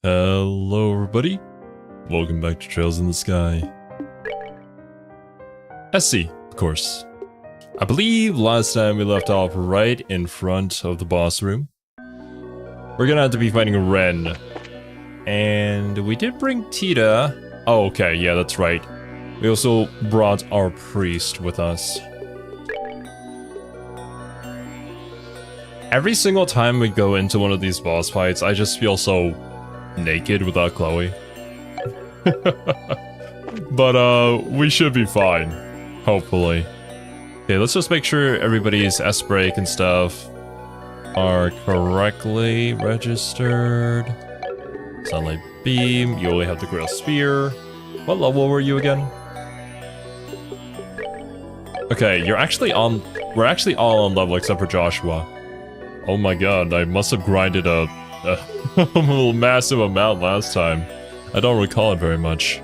Hello everybody, welcome back to Trails in the Sky. SC, of course. I believe last time we left off right in front of the boss room. We're gonna have to be fighting Ren. And we did bring Tita. Oh, okay, yeah, that's right. We also brought our priest with us. Every single time we go into one of these boss fights, I just feel so naked without Chloe. But we should be fine, hopefully. Okay, let's just make sure everybody's S-break and stuff are correctly registered. Sunlight beam, you only have the Grail Spear. What level were you again? Okay, you're actually on, we're actually all on level except for Joshua. Oh my god, I must have grinded a massive amount last time. I don't recall it very much.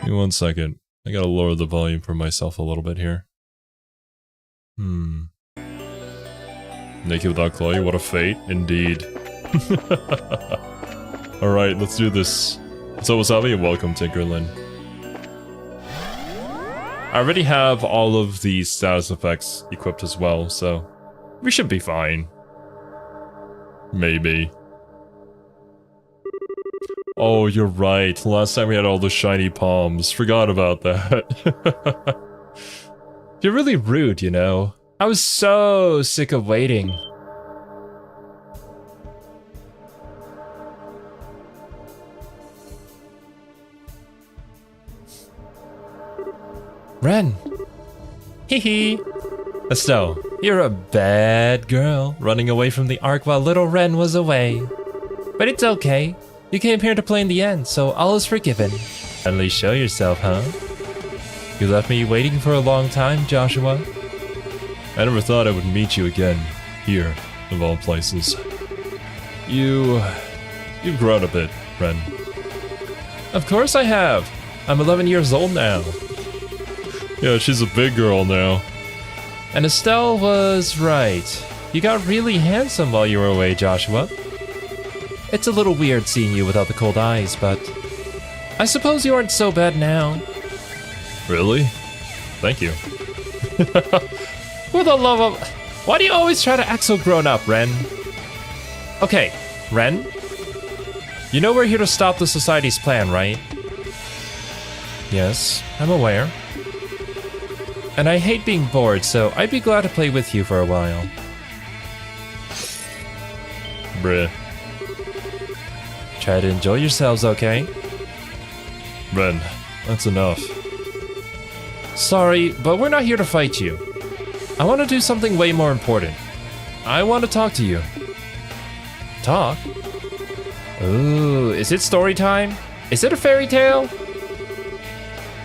Give me 1 second. I gotta lower the volume for myself a little bit here. Naked without Chloe, what a fate, indeed. Alright, let's do this. So Wasabi and welcome Tinkerlin. I already have all of the status effects equipped as well, so we should be fine. Maybe. Oh, you're right. Last time we had all the shiny palms. Forgot about that. You're really rude, you know. I was so sick of waiting. Ren. Hee hee. Estelle, you're a bad girl, running away from the Ark while little Ren was away. But it's okay. You came here to play in the end, so all is forgiven. Finally show yourself, huh? You left me waiting for a long time, Joshua. I never thought I would meet you again, here, of all places. You've grown a bit, Ren. Of course I have. I'm 11 years old now. Yeah, she's a big girl now. And Estelle was right. You got really handsome while you were away, Joshua. It's a little weird seeing you without the cold eyes, but I suppose you aren't so bad now. Really? Thank you. For the love of... Why do you always try to act so grown up, Ren? Okay, Ren? You know we're here to stop the Society's plan, right? Yes, I'm aware. And I hate being bored, so I'd be glad to play with you for a while. Bruh. Try to enjoy yourselves, okay? Ren, that's enough. Sorry, but we're not here to fight you. I want to do something way more important. I want to talk to you. Talk? Ooh, is it story time? Is it a fairy tale?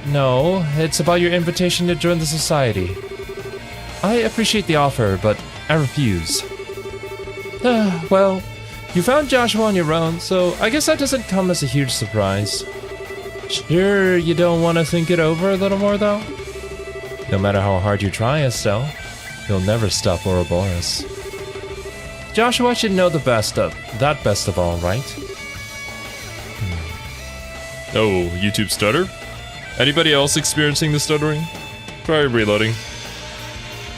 No, it's about your invitation to join the Society. I appreciate the offer, but I refuse. Well, you found Joshua on your own, so I guess that doesn't come as a huge surprise. Sure, you don't want to think it over a little more, though? No matter how hard you try, Estelle, you'll never stop Ouroboros. Joshua should know the best of all, right? Oh, YouTube stutter? Anybody else experiencing the stuttering? Try reloading.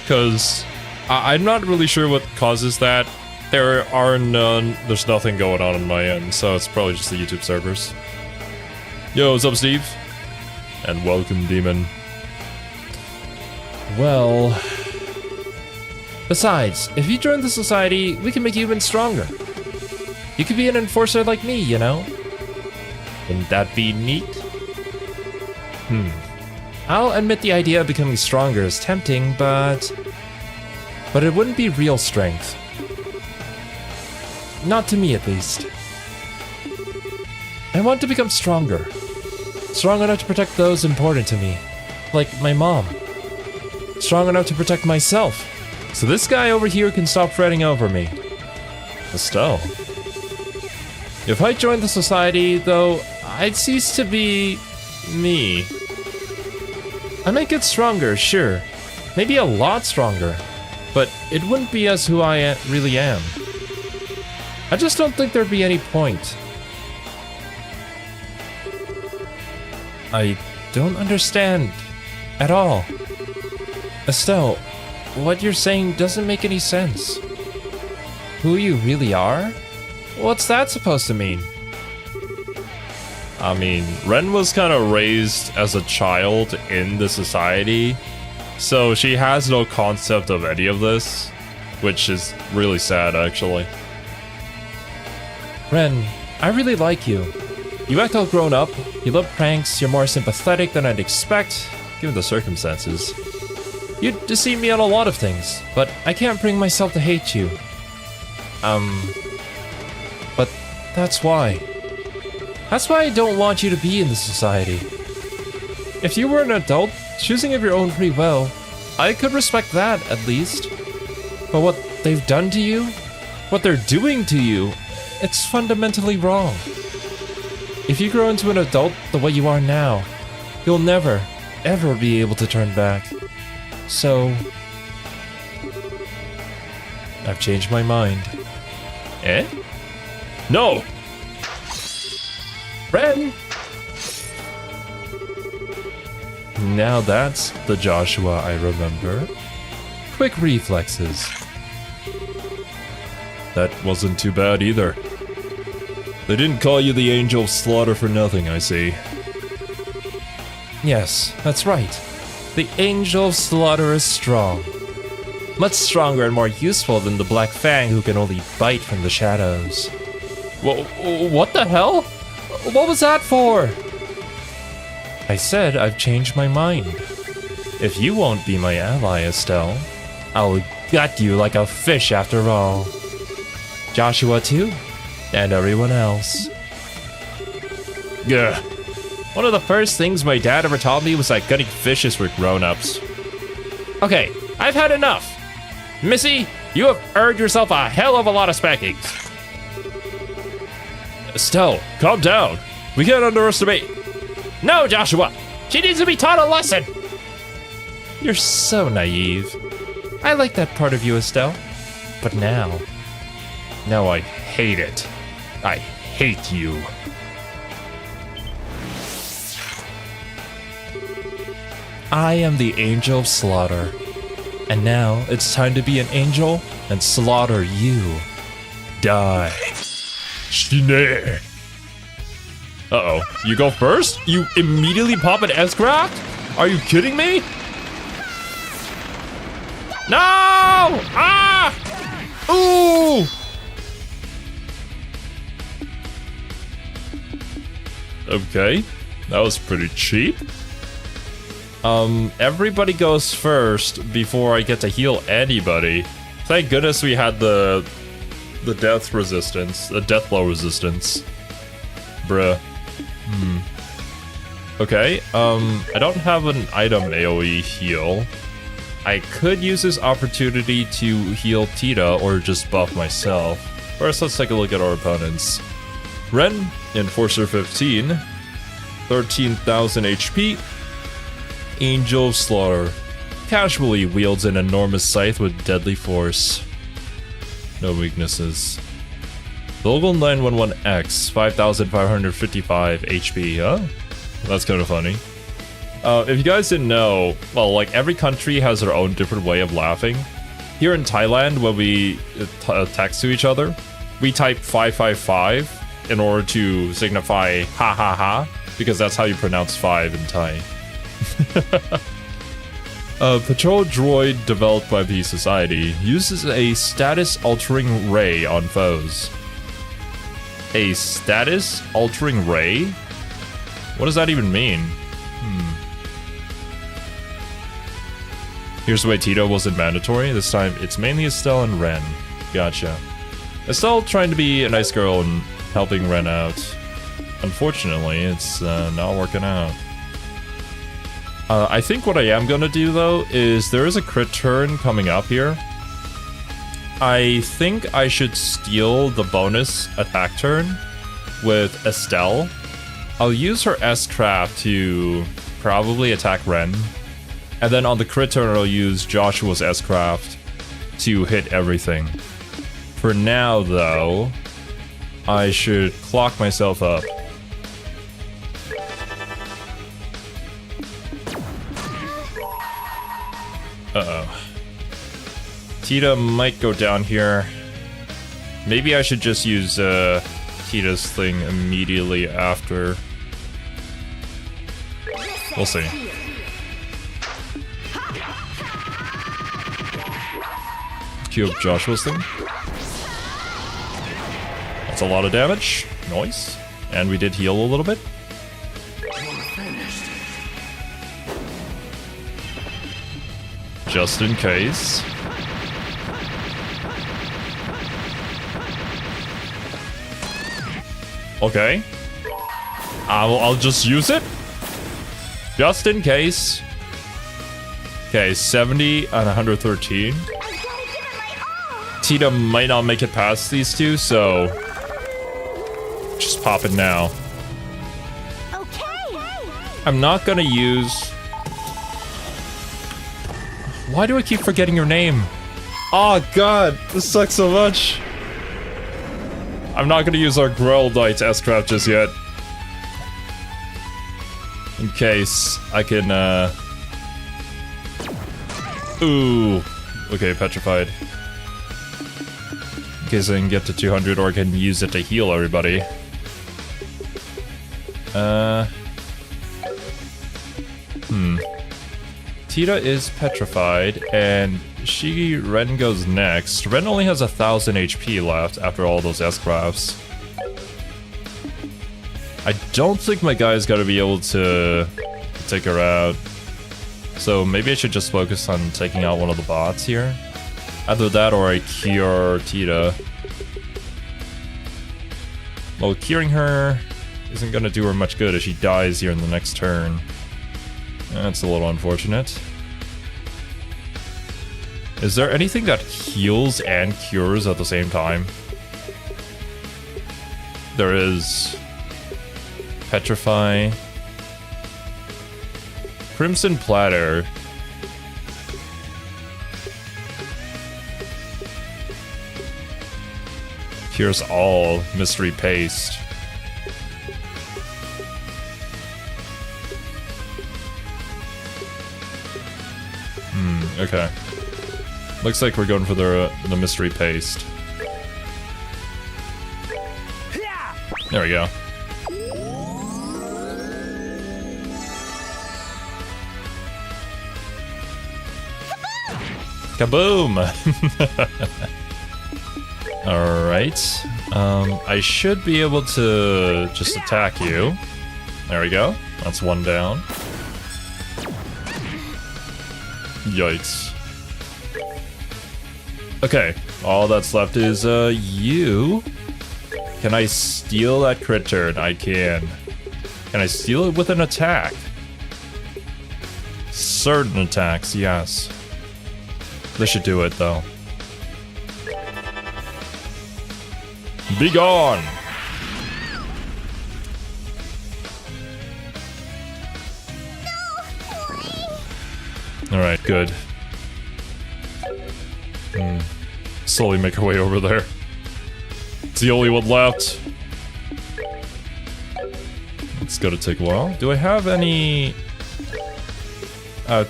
Because I'm not really sure what causes that. There's nothing going on my end, so it's probably just the YouTube servers. Yo, what's up, Steve? And welcome, Demon. Well... Besides, if you join the Society, we can make you even stronger. You could be an enforcer like me, you know? Wouldn't that be neat? I'll admit the idea of becoming stronger is tempting, but it wouldn't be real strength. Not to me, at least. I want to become stronger. Strong enough to protect those important to me. Like my mom. Strong enough to protect myself. So this guy over here can stop fretting over me. Estelle. If I joined the Society, though, I'd cease to be... me. I might get stronger, sure. Maybe a lot stronger. But it wouldn't be as who I really am. I just don't think there'd be any point. I don't understand at all. Estelle, what you're saying doesn't make any sense. Who you really are? What's that supposed to mean? I mean, Ren was kind of raised as a child in the society, so she has no concept of any of this, which is really sad, actually. Ren, I really like you. You act all grown up, you love pranks, you're more sympathetic than I'd expect, given the circumstances. You deceive me on a lot of things, but I can't bring myself to hate you. But that's why. That's why I don't want you to be in this society. If you were an adult, choosing of your own free will, I could respect that, at least. But what they've done to you, what they're doing to you, it's fundamentally wrong. If you grow into an adult the way you are now, you'll never, ever be able to turn back. So, I've changed my mind. Eh? No! Ren! Now that's the Joshua I remember. Quick reflexes. That wasn't too bad either. They didn't call you the Angel of Slaughter for nothing, I see. Yes, that's right. The Angel of Slaughter is strong. Much stronger and more useful than the Black Fang who can only bite from the shadows. What the hell? What was that for? I said I've changed my mind. If you won't be my ally, Estelle, I'll gut you like a fish after all. Joshua too, and everyone else. Gah. One of the first things my dad ever taught me was that gutting fishes for grown-ups. Okay, I've had enough. Missy, you have earned yourself a hell of a lot of spankings. Estelle, calm down. We can't underestimate. No, Joshua, she needs to be taught a lesson. You're so naive. I like that part of you, Estelle. But now I hate it. I hate you. I am the Angel of Slaughter. And now it's time to be an angel and slaughter you. Die. Shine. Uh-oh. You go first? You immediately pop an S-craft? Are you kidding me? No! Ah! Ooh! Okay. That was pretty cheap. Everybody goes first before I get to heal anybody. Thank goodness we had the death resistance, the death blow resistance. Bruh. Okay, I don't have an item AoE heal. I could use this opportunity to heal Tita or just buff myself. First, let's take a look at our opponents. Ren, Enforcer 15, 13,000 HP. Angel of Slaughter casually wields an enormous scythe with deadly force. No weaknesses. Local 911X, 5,555 HP. Huh? That's kind of funny. If you guys didn't know, well, like every country has their own different way of laughing. Here in Thailand, when we text to each other, we type 555 in order to signify ha ha ha, because that's how you pronounce 5 in Thai. A patrol droid developed by the Society uses a status-altering ray on foes. A status-altering ray? What does that even mean? Here's the way Tito wasn't mandatory. This time, it's mainly Estelle and Ren. Gotcha. Estelle trying to be a nice girl and helping Ren out. Unfortunately, it's not working out. I think what I am gonna do, though, is there is a crit turn coming up here. I think I should steal the bonus attack turn with Estelle. I'll use her S-Craft to probably attack Ren. And then on the crit turn, I'll use Joshua's S-Craft to hit everything. For now, though, I should clock myself up. Tita might go down here. Maybe I should just use Tita's thing immediately after. We'll see. Cue up Joshua's thing. That's a lot of damage. Nice. And we did heal a little bit. Just in case. Okay. I'll just use it. Just in case. Okay, 70 and 113. Tita might not make it past these two, so just pop it now. Okay. I'm not gonna use... Why do I keep forgetting your name? Oh god, this sucks so much. I'm not gonna use our Grell Knight's S-Craft just yet. In case I can, Ooh. Okay, petrified. In case I can get to 200 or I can use it to heal everybody. Tita is petrified, and Ren goes next. Ren only has 1,000 HP left after all those S-Crafts. I don't think my guy's gotta be able to take her out. So maybe I should just focus on taking out one of the bots here. Either that or I cure Tita. Well, curing her isn't gonna do her much good if she dies here in the next turn. That's a little unfortunate. Is there anything that heals and cures at the same time? There is... Petrify. Crimson Platter. Cures all. Mystery Paste. Okay. Looks like we're going for the Mystery Paste. There we go. Kaboom! Alright. I should be able to just attack you. There we go. That's one down. Yikes. Okay, all that's left is you. Can I steal that crit turn? I can. Can I steal it with an attack? Certain attacks, yes. This should do it though. Be gone! Alright, good. Slowly make our way over there. It's the only one left. It's gonna take a while. Do I have any...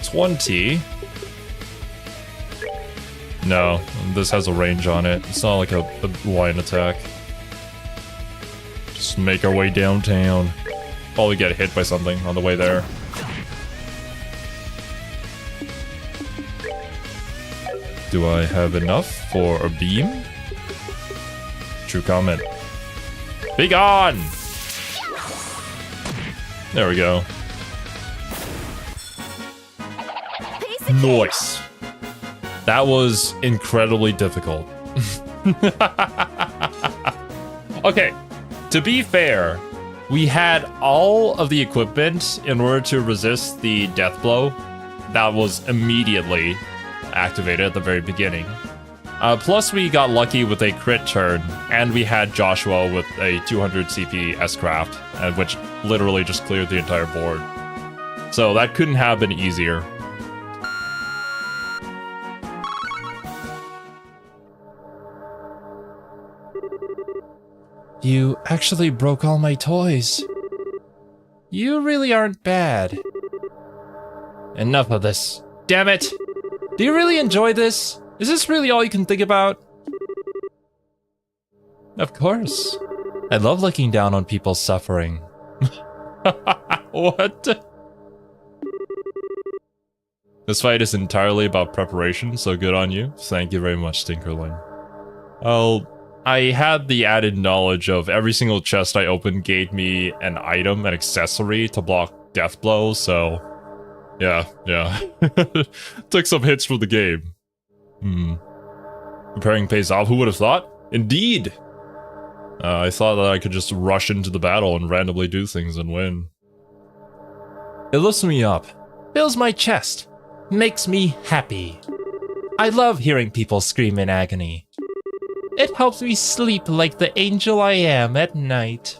20? No, this has a range on it. It's not like a line attack. Just make our way downtown. Probably get hit by something on the way there. Do I have enough for a beam? True comment. Be gone! There we go. Nice. That was incredibly difficult. Okay, to be fair, we had all of the equipment in order to resist the death blow. That was immediately activated at the very beginning. Plus we got lucky with a crit turn, and we had Joshua with a 200 CP S-Craft, which literally just cleared the entire board. So that couldn't have been easier. You actually broke all my toys. You really aren't bad. Enough of this. Damn it! Do you really enjoy this? Is this really all you can think about? Of course. I love looking down on people's suffering. What? This fight is entirely about preparation, so good on you. Thank you very much, Tinkerling. Well, I had the added knowledge of every single chest I opened gave me an item, an accessory to block death blows, so... Yeah. Took some hits from the game. Preparing pays off, who would have thought? Indeed! I thought that I could just rush into the battle and randomly do things and win. It lifts me up, fills my chest, makes me happy. I love hearing people scream in agony. It helps me sleep like the angel I am at night.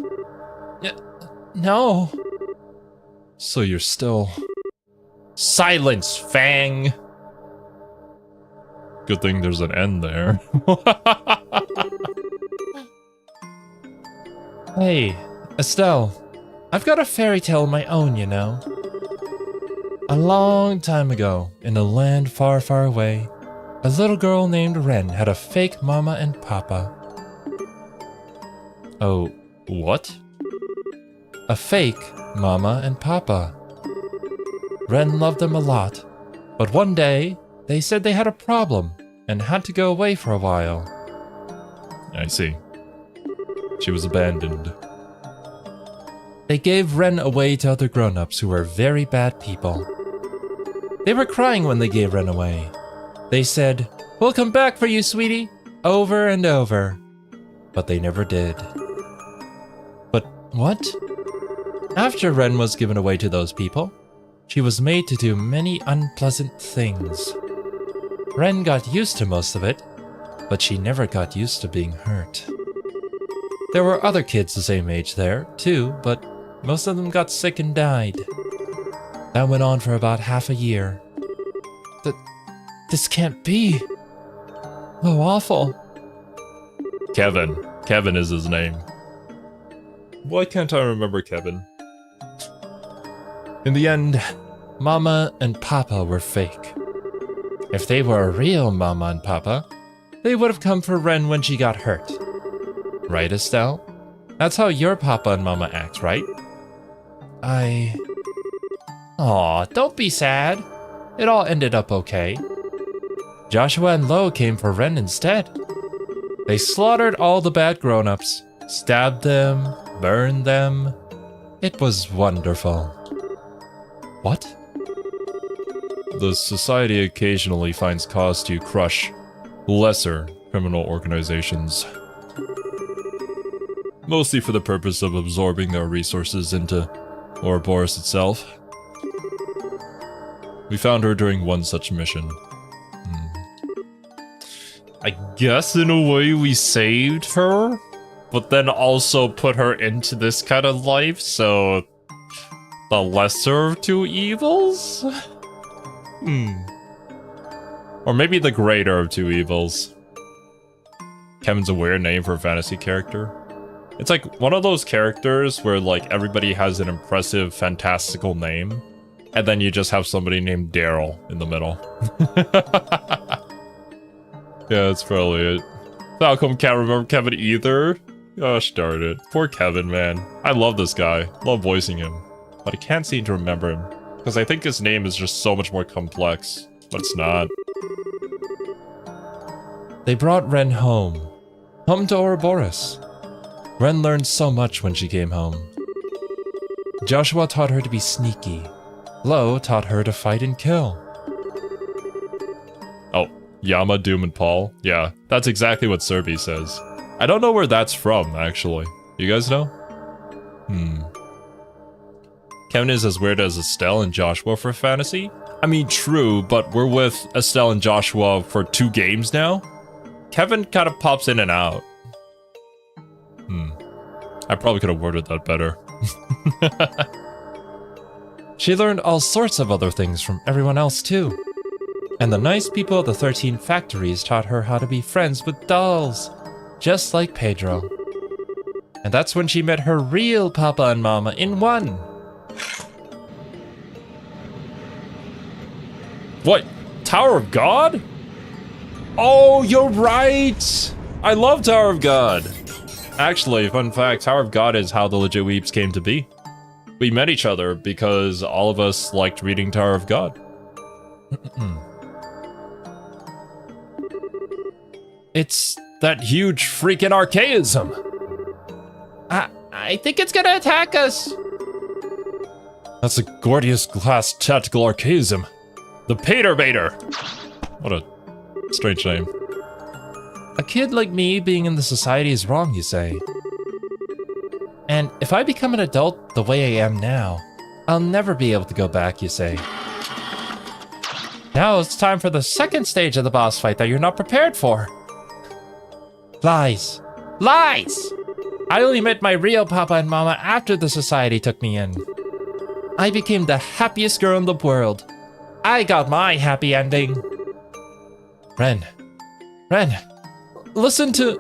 No. So you're still... Silence, Fang! Good thing there's an end there. Hey, Estelle. I've got a fairy tale of my own, you know. A long time ago, in a land far, far away, a little girl named Wren had a fake mama and papa. Oh, what? A fake mama and papa. Wren loved them a lot, but one day, they said they had a problem and had to go away for a while. I see. She was abandoned. They gave Wren away to other grown-ups who were very bad people. They were crying when they gave Wren away. They said, "We'll come back for you, sweetie," over and over. But they never did. But what? After Wren was given away to those people, she was made to do many unpleasant things. Wren got used to most of it, but she never got used to being hurt. There were other kids the same age there, too, but most of them got sick and died. That went on for about half a year. This can't be. Oh, awful. Kevin. Kevin is his name. Why can't I remember Kevin? In the end, Mama and Papa were fake. If they were a real Mama and Papa, they would have come for Wren when she got hurt. Right, Estelle? That's how your Papa and Mama act, right? Aw, don't be sad. It all ended up okay. Joshua and Lo came for Wren instead. They slaughtered all the bad grown-ups, stabbed them, burned them. It was wonderful. What? The society occasionally finds cause to crush lesser criminal organizations. Mostly for the purpose of absorbing their resources into Ouroboros itself. We found her during one such mission. I guess in a way we saved her, but then also put her into this kind of life, so... the lesser of two evils? Or maybe the greater of two evils. Kevin's a weird name for a fantasy character. It's like one of those characters where like everybody has an impressive, fantastical name, and then you just have somebody named Daryl in the middle. Yeah, that's probably it. Falcom can't remember Kevin either. Gosh darn it. Poor Kevin, man. I love this guy. Love voicing him. But I can't seem to remember him. Because I think his name is just so much more complex. But it's not. They brought Wren home. Home to Ouroboros. Wren learned so much when she came home. Joshua taught her to be sneaky. Lo taught her to fight and kill. Oh, Yama, Doom, and Paul? Yeah, that's exactly what Serby says. I don't know where that's from, actually. You guys know? Kevin is as weird as Estelle and Joshua for fantasy? I mean, true, but we're with Estelle and Joshua for 2 games now? Kevin kind of pops in and out. I probably could have worded that better. She learned all sorts of other things from everyone else too. And the nice people of the 13 factories taught her how to be friends with dolls, just like Pedro. And that's when she met her real Papa and Mama in one. What? Tower of God? Oh, you're right! I love Tower of God. Actually, fun fact, Tower of God is how the legit Weebs came to be. We met each other because all of us liked reading Tower of God. It's that huge freaking archaism. I think it's gonna attack us. That's a Gordius class tactical archaism. The Pater Baiter. What a strange name. A kid like me being in the society is wrong, you say. And if I become an adult the way I am now, I'll never be able to go back, you say. Now it's time for the second stage of the boss fight that you're not prepared for. Lies. Lies! I only met my real papa and mama after the society took me in. I became the happiest girl in the world. I got my happy ending. Ren, listen to...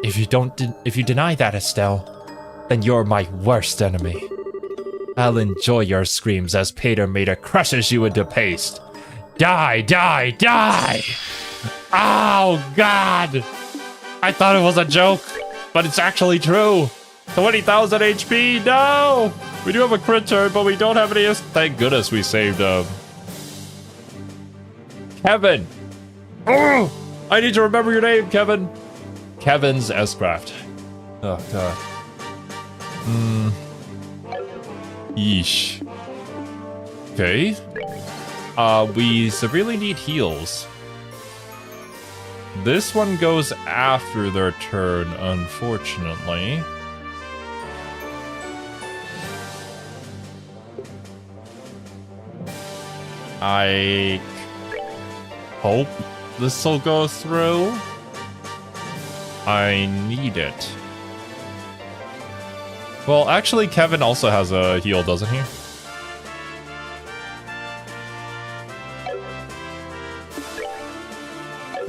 If you deny that, Estelle, then you're my worst enemy. I'll enjoy your screams as Pater Mater crushes you into paste. Die, die, die! Oh, God! I thought it was a joke, but it's actually true. 20,000 HP, no! We do have a crit turn, but we don't have any... Thank goodness we saved, Kevin! Oh, I need to remember your name, Kevin. Kevin's S-Craft. Oh, God. Yeesh. Okay. We severely need heals. This one goes after their turn, unfortunately. I hope this will go through. I need it. Well, actually, Kevin also has a heal, doesn't he?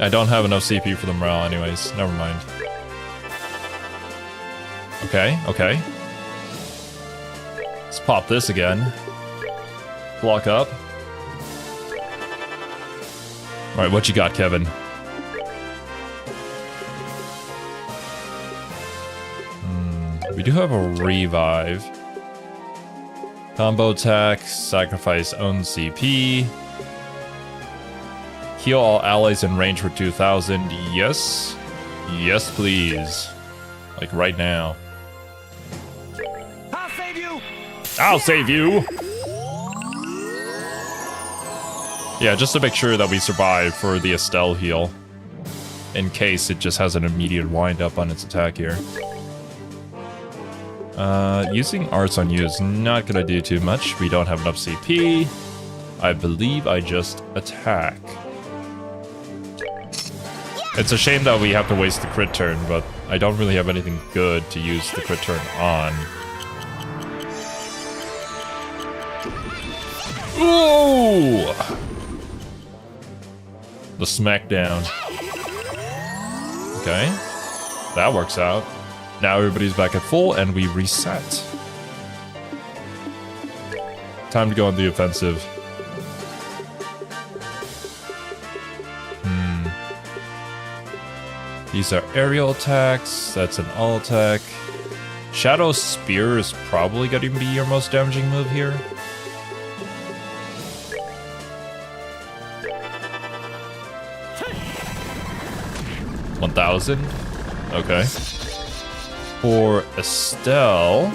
I don't have enough CP for the morale anyways. Never mind. Okay, okay. Let's pop this again. Block up. Alright, what you got, Kevin? We do have a revive. Combo attack, sacrifice own CP. Heal all allies in range for 2,000. Yes. Yes, please. Like right now. I'll save you! I'll save you! Yeah, just to make sure that we survive for the Estelle heal. In case it just has an immediate wind up on its attack here. Using arts on you is not gonna do too much. We don't have enough CP. I believe I just attack. It's a shame that we have to waste the crit turn, but I don't really have anything good to use the crit turn on. Ooh! The smackdown. Okay. That works out. Now everybody's back at full and we reset. Time to go on the offensive. These are aerial attacks. That's an all attack. Shadow Spear is probably going to be your most damaging move here. $1,000. Okay. For Estelle,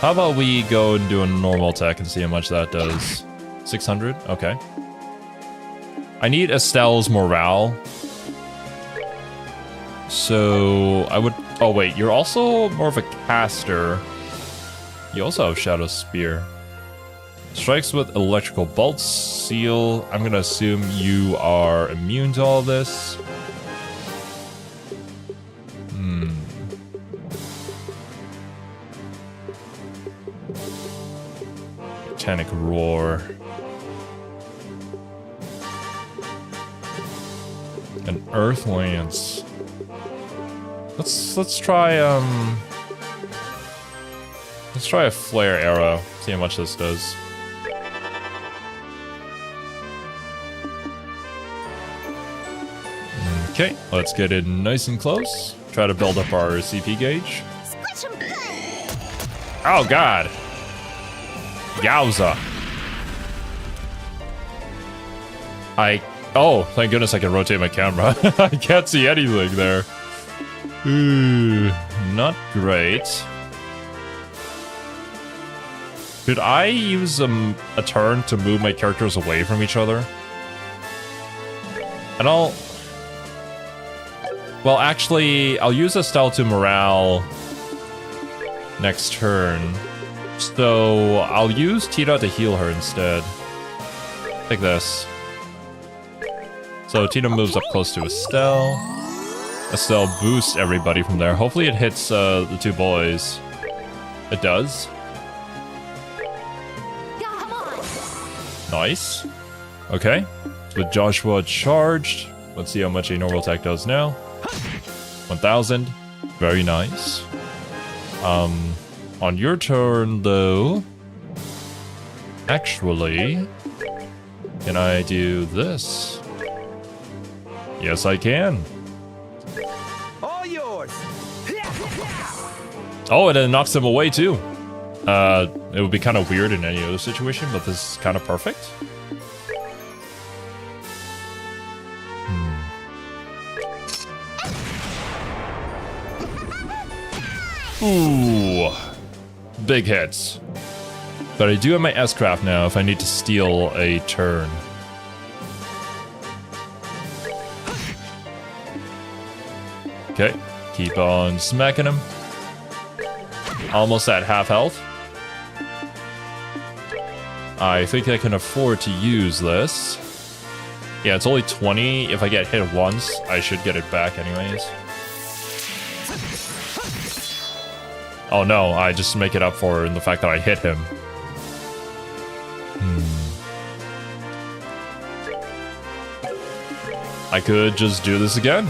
how about we go and do a normal attack and see how much that does? 600? Okay. I need Estelle's morale. So I would... Oh wait, you're also more of a caster. You also have Shadow Spear. Strikes with electrical bolts, seal. I'm gonna assume you are immune to all this. Titanic Roar. An Earth Lance. Let's try a flare arrow. See how much this does. Okay, let's get in nice and close. Try to build up our CP gauge. Oh god! Yowza! Oh, thank goodness I can rotate my camera. I can't see anything there. Ooh, not great. Should I use a turn to move my characters away from each other? And well, actually, I'll use Estelle to morale next turn. So I'll use Tita to heal her instead. Like this. So Tita moves up close to Estelle. Estelle boosts everybody from there. Hopefully it hits the two boys. It does. Nice. Okay. With Joshua charged, let's see how much a normal attack does now. 1000. Very nice. On your turn, though, actually, can I do this? Yes, I can. All yours. Oh, and it knocks him away, too. It would be kind of weird in any other situation, but this is kind of perfect. Ooh. Big hits. But I do have my S-Craft now if I need to steal a turn. Okay, keep on smacking him. Almost at half health. I think I can afford to use this. Yeah, it's only 20. If I get hit once, I should get it back anyways. Oh no, I just make it up for in the fact that I hit him. I could just do this again.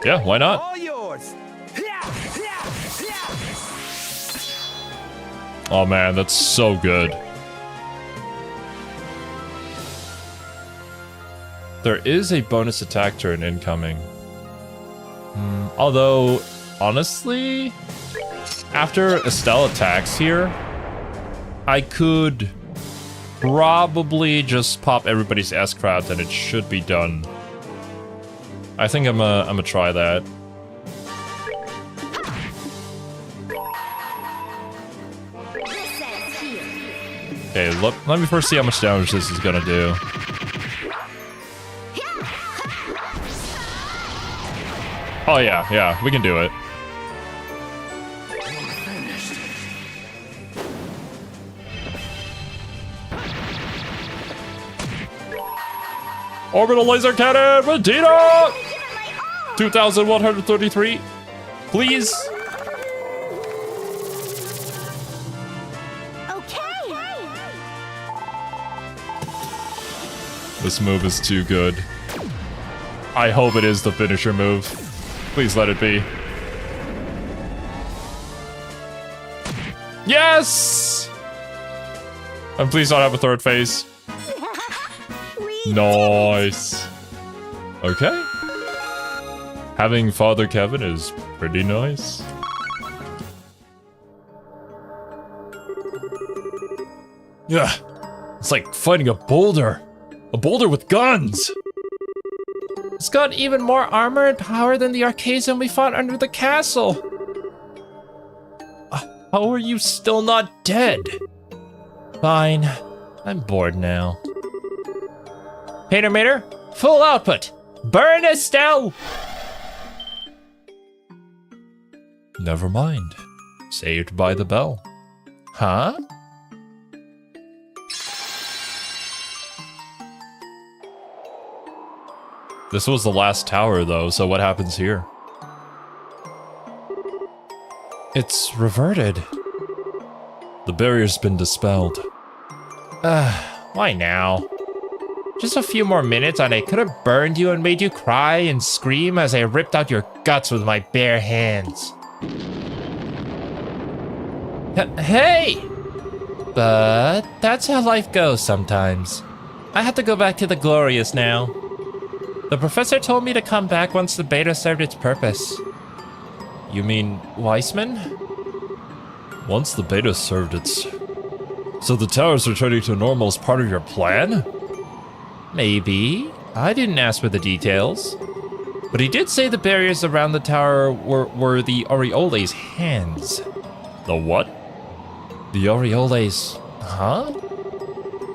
Yeah, why not? All yours. Oh man, that's so good. There is a bonus attack turn incoming. Although, honestly, after Estelle attacks here, I could probably just pop everybody's S-Craft and it should be done. I think I'm gonna try that. Okay, let me first see how much damage this is gonna do. Oh yeah, we can do it. Orbital laser cannon with Tita! 2,133. Please. This move is too good. I hope it is the finisher move. Please let it be. Yes! And please don't have a third phase. Nice. Okay. Having Father Kevin is pretty nice. Yeah, it's like fighting a boulder. A boulder with guns! It's got even more armor and power than the Arcasian we fought under the castle. How are you still not dead? Fine. I'm bored now. Painter Mater, full output! Burn Estelle! Never mind. Saved by the bell. Huh? This was the last tower, though, so what happens here? It's reverted. The barrier's been dispelled. Why now? Just a few more minutes and I could have burned you and made you cry and scream as I ripped out your guts with my bare hands. Hey! But that's how life goes sometimes. I have to go back to the Glorious now. The professor told me to come back once the beta served its purpose. You mean Weissman? Once the beta served its... So the tower's returning to normal as part of your plan? Maybe. I didn't ask for the details. But he did say the barriers around the tower were the Aureole's hands. The what? The Aureole's... Huh?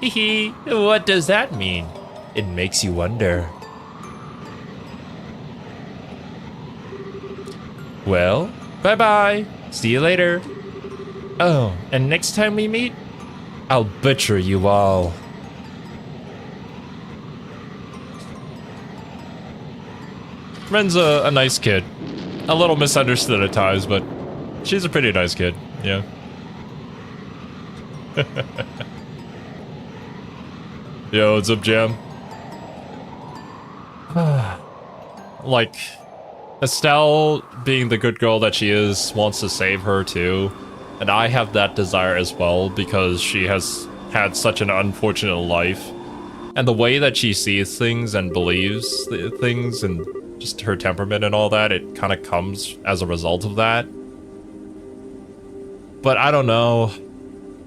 Hehe, what does that mean? It makes you wonder. Well, bye-bye. See you later. Oh, and next time we meet, I'll butcher you all. Ren's a nice kid. A little misunderstood at times, but she's a pretty nice kid, yeah. Yo, what's up, Jam? Like, Estelle, being the good girl that she is, wants to save her too. And I have that desire as well, because she has had such an unfortunate life. And the way that she sees things and believes things and just her temperament and all that, it kind of comes as a result of that. But I don't know.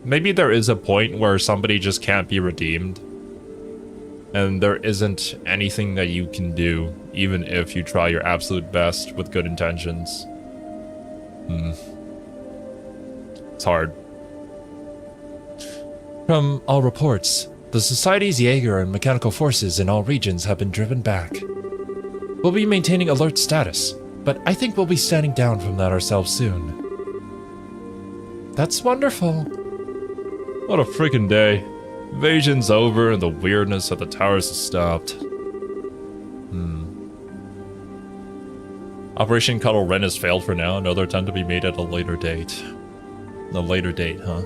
Maybe there is a point where somebody just can't be redeemed. And there isn't anything that you can do, even if you try your absolute best with good intentions. It's hard. From all reports, the Society's Jaeger and mechanical forces in all regions have been driven back. We'll be maintaining alert status, but I think we'll be standing down from that ourselves soon. That's wonderful. What a freaking day. Invasion's over and the weirdness of the towers has stopped. Operation Cuddle Ren has failed for now. Another attempt to be made at a later date. A later date, huh?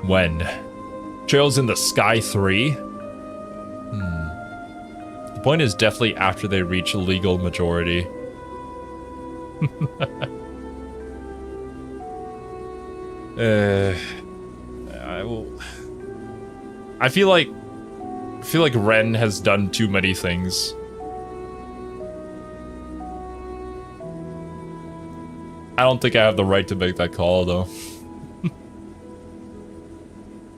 When? Trails in the Sky 3? The point is definitely after they reach a legal majority. I feel like Ren has done too many things. I don't think I have the right to make that call, though.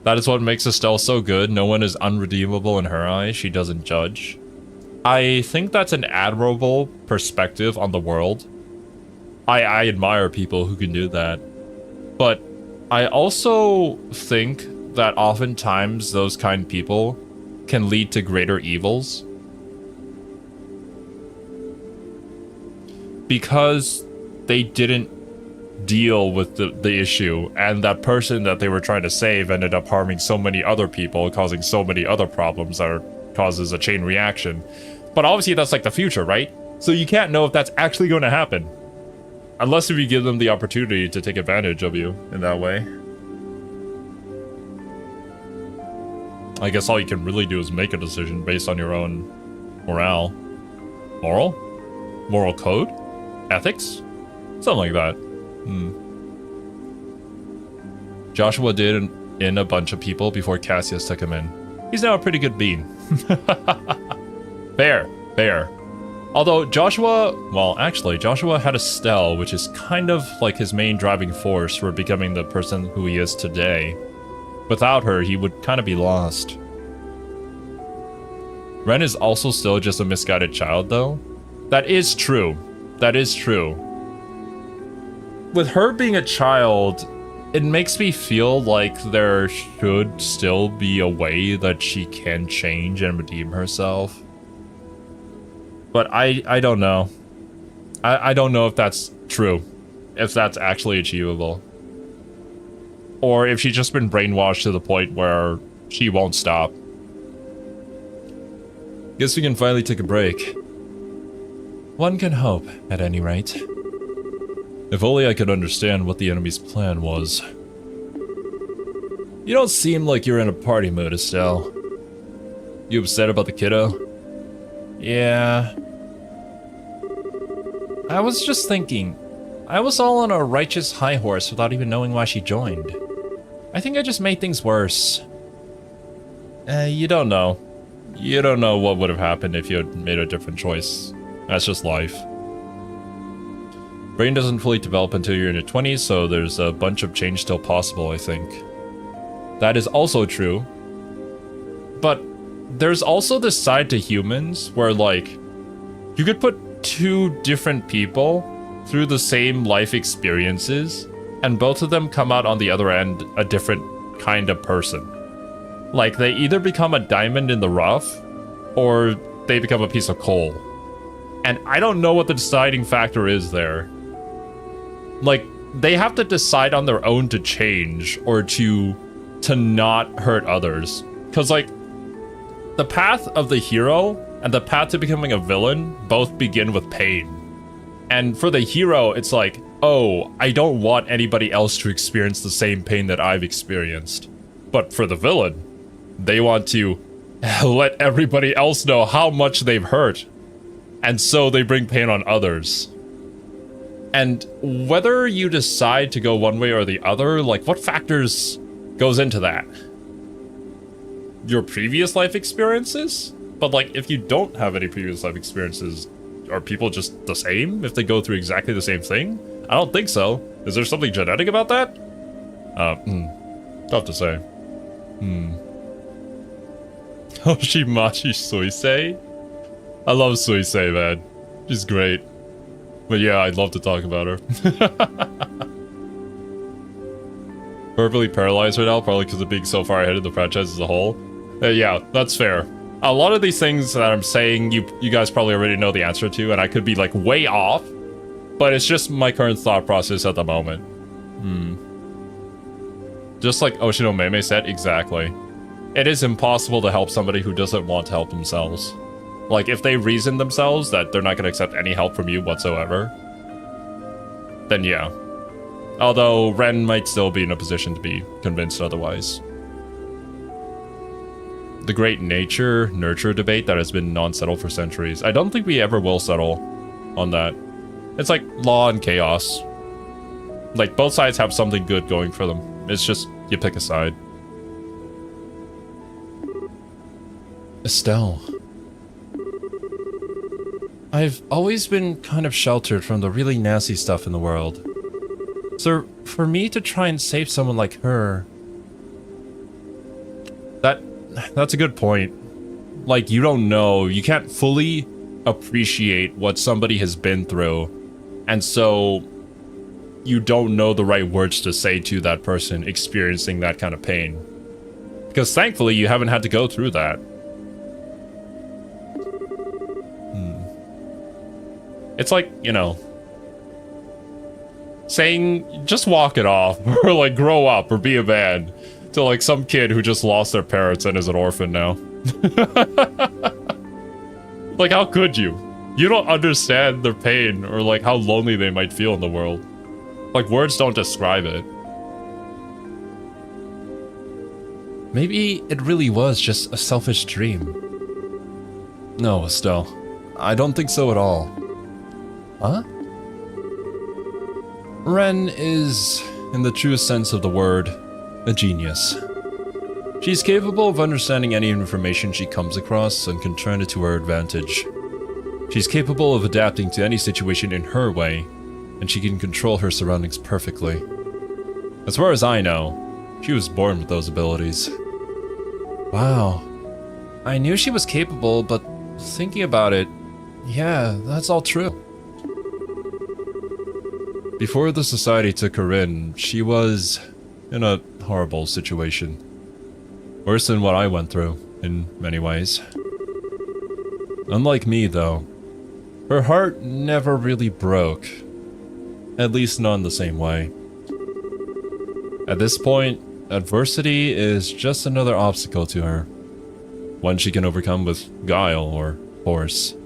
That is what makes Estelle so good. No one is unredeemable in her eyes. She doesn't judge. I think that's an admirable perspective on the world. I admire people who can do that. But I also think that oftentimes those kind of people can lead to greater evils. Because they didn't deal with the issue, and that person that they were trying to save ended up harming so many other people, causing so many other problems that causes a chain reaction. But obviously that's like the future, right? So you can't know if that's actually going to happen. Unless if you give them the opportunity to take advantage of you in that way. I guess all you can really do is make a decision based on your own morale. Moral code? Ethics? Something like that. Joshua did in a bunch of people before Cassius took him in. He's now a pretty good bean. Fair. Although Joshua had Estelle, which is kind of like his main driving force for becoming the person who he is today. Without her, he would kind of be lost. Ren is also still just a misguided child, though. That is true. With her being a child, it makes me feel like there should still be a way that she can change and redeem herself. But I don't know. I don't know if that's true. If that's actually achievable. Or if she's just been brainwashed to the point where she won't stop. Guess we can finally take a break. One can hope, at any rate. If only I could understand what the enemy's plan was. You don't seem like you're in a party mood, Estelle. You upset about the kiddo? Yeah. I was just thinking. I was all on a righteous high horse without even knowing why she joined. I think I just made things worse. You don't know. you don't know what would have happened if you had made a different choice. That's just life. Brain doesn't fully develop until you're in your 20s, so there's a bunch of change still possible, I think. That is also true. But there's also this side to humans where, like, you could put two different people through the same life experiences, and both of them come out on the other end a different kind of person. Like, they either become a diamond in the rough, or they become a piece of coal. And I don't know what the deciding factor is there. Like, they have to decide on their own to change, or to not hurt others. Because, like, the path of the hero and the path to becoming a villain both begin with pain. And for the hero, it's like, oh, I don't want anybody else to experience the same pain that I've experienced. But for the villain, they want to let everybody else know how much they've hurt. And so they bring pain on others. And whether you decide to go one way or the other, like, what factors goes into that? Your previous life experiences? But, like, if you don't have any previous life experiences, are people just the same if they go through exactly the same thing? I don't think so. Is there something genetic about that? Tough to say. Hoshimachi Suisei? I love Suisei, man. She's great. But yeah, I'd love to talk about her. Verbally paralyzed right now, probably because of being so far ahead of the franchise as a whole. Yeah, that's fair. A lot of these things that I'm saying, you guys probably already know the answer to, and I could be, like, way off, but it's just my current thought process at the moment. Just like Oshino Meme said, exactly. It is impossible to help somebody who doesn't want to help themselves. Like, if they reason themselves that they're not going to accept any help from you whatsoever, then yeah. Although, Ren might still be in a position to be convinced otherwise. The great nature-nurture debate that has been non-settled for centuries. I don't think we ever will settle on that. It's like law and chaos. Like, both sides have something good going for them. It's just, you pick a side. Estelle. I've always been kind of sheltered from the really nasty stuff in the world. So, for me to try and save someone like her... That's a good point. Like, you don't know, you can't fully appreciate what somebody has been through. And so, you don't know the right words to say to that person experiencing that kind of pain. Because thankfully, you haven't had to go through that. It's like, you know, saying, just walk it off, or like grow up, or be a man, to like some kid who just lost their parents and is an orphan now. Like, how could you? You don't understand their pain, or like how lonely they might feel in the world. Like, words don't describe it. Maybe it really was just a selfish dream. No, Estelle. I don't think so at all. Huh? Ren is, in the truest sense of the word, a genius. She's capable of understanding any information she comes across and can turn it to her advantage. She's capable of adapting to any situation in her way, and she can control her surroundings perfectly. As far as I know, she was born with those abilities. Wow. I knew she was capable, but thinking about it, yeah, that's all true. Before the society took her in, she was in a horrible situation. Worse than what I went through, in many ways. Unlike me, though, her heart never really broke. At least not in the same way. At this point, adversity is just another obstacle to her. One she can overcome with guile or force.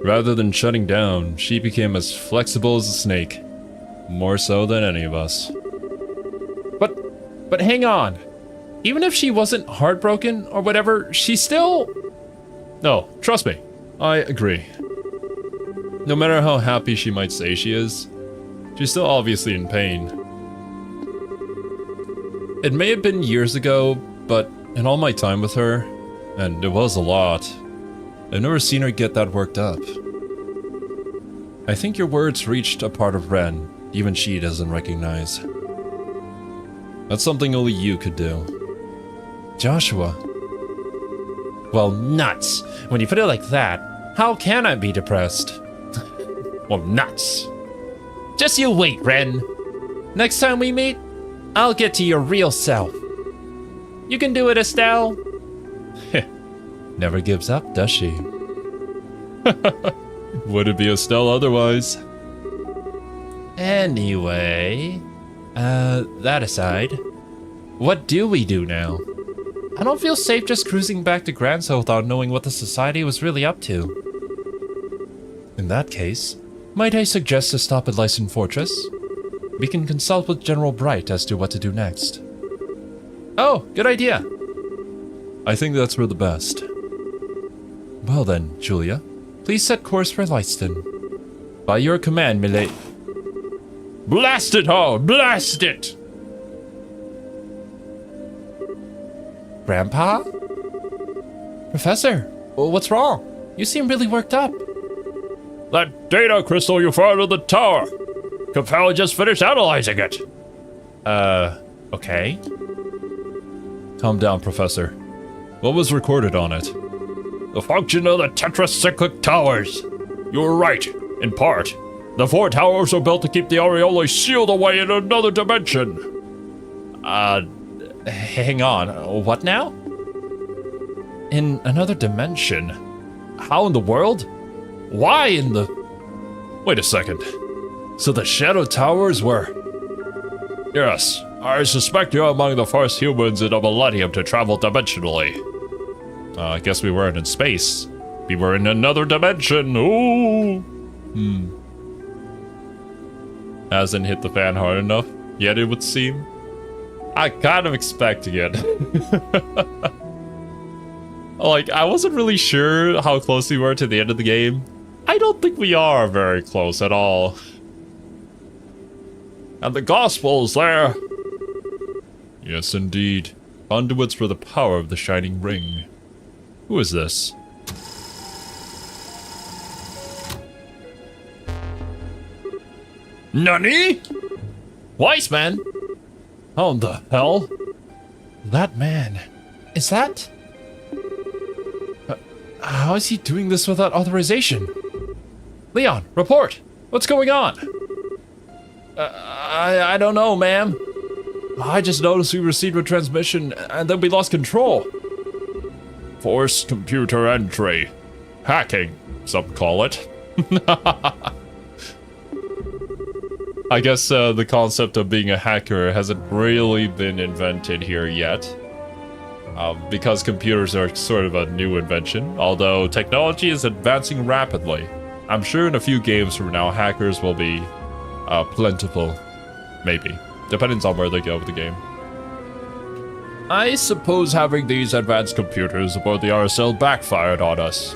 Rather than shutting down, she became as flexible as a snake. More so than any of us. But hang on. Even if she wasn't heartbroken or whatever, she still... No, trust me. I agree. No matter how happy she might say she is, she's still obviously in pain. It may have been years ago, but in all my time with her, And it was a lot. I've never seen her get that worked up. I think your words reached a part of Ren even she doesn't recognize. That's something only you could do. Joshua. Well, nuts. When you put it like that, how can I be depressed? Well, nuts. Just you wait, Ren. Next time we meet, I'll get to your real self. You can do it, Estelle. Never gives up, does she? Would it be Estelle otherwise? Anyway, that aside, what do we do now? I don't feel safe just cruising back to Gransel without knowing what the society was really up to. In that case, might I suggest to stop at Lyson Fortress? We can consult with General Bright as to what to do next. Oh, good idea. I think that's for the best. Well then, Julia, please set course for Lyston. By your command, milady. Blast it all! Blast it! Grandpa? Professor, what's wrong? You seem really worked up. That data crystal you found in the tower. Capella just finished analyzing it. Okay. Calm down, Professor. What was recorded on it? The function of the tetracyclic towers. You were right, in part. The 4 towers are built to keep the Aureole sealed away in another dimension. Hang on. What now? In another dimension? How in the world? Why in the... Wait a second. So the Shadow Towers were... Yes, I suspect you're among the first humans in a millennium to travel dimensionally. I guess we weren't in space. We were in another dimension. Ooh. Hasn't hit the fan hard enough yet, it would seem. I kind of expecting it. Like, I wasn't really sure how close we were to the end of the game. I don't think we are very close at all. And the Gospel's there. Yes, indeed. Conduits for the power of the Shining Ring. Who is this? Nani? Wise man? How in the hell? That man. Is that... how is he doing this without authorization? Leon, report! What's going on? I don't know, ma'am. I just noticed we received a transmission and then we lost control. Forced computer entry. Hacking, some call it. I guess the concept of being a hacker hasn't really been invented here yet. Because computers are sort of a new invention, although technology is advancing rapidly. I'm sure in a few games from now, hackers will be plentiful. Maybe. Depends on where they go with the game. I suppose having these advanced computers aboard the Aerosol backfired on us.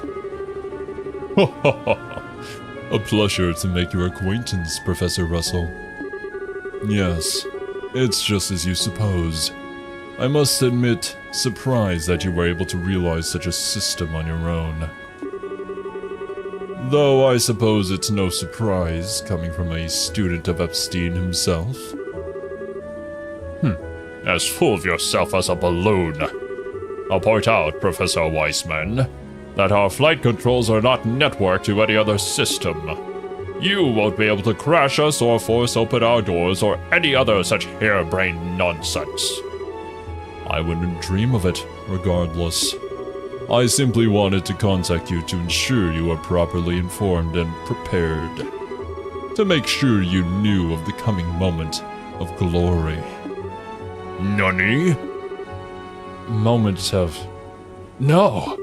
A pleasure to make your acquaintance, Professor Russell. Yes, it's just as you suppose. I must admit, surprised that you were able to realize such a system on your own. Though I suppose it's no surprise, coming from a student of Epstein himself. As full of yourself as a balloon. I'll point out, Professor Weissman, that our flight controls are not networked to any other system. You won't be able to crash us or force open our doors or any other such harebrained nonsense. I wouldn't dream of it, regardless. I simply wanted to contact you to ensure you are properly informed and prepared. To make sure you knew of the coming moment of glory. Nani? Moment of... No!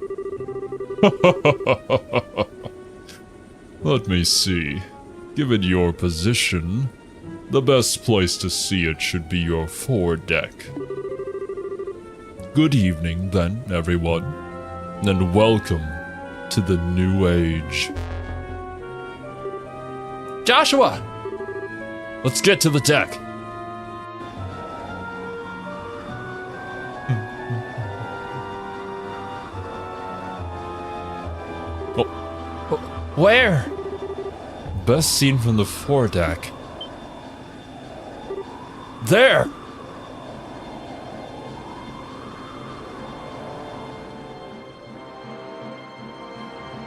Let me see. Given your position, the best place to see it should be your foredeck. Good evening, then, everyone, and welcome to the New Age. Joshua! Let's get to the deck. Where? Best seen from the foredeck. There!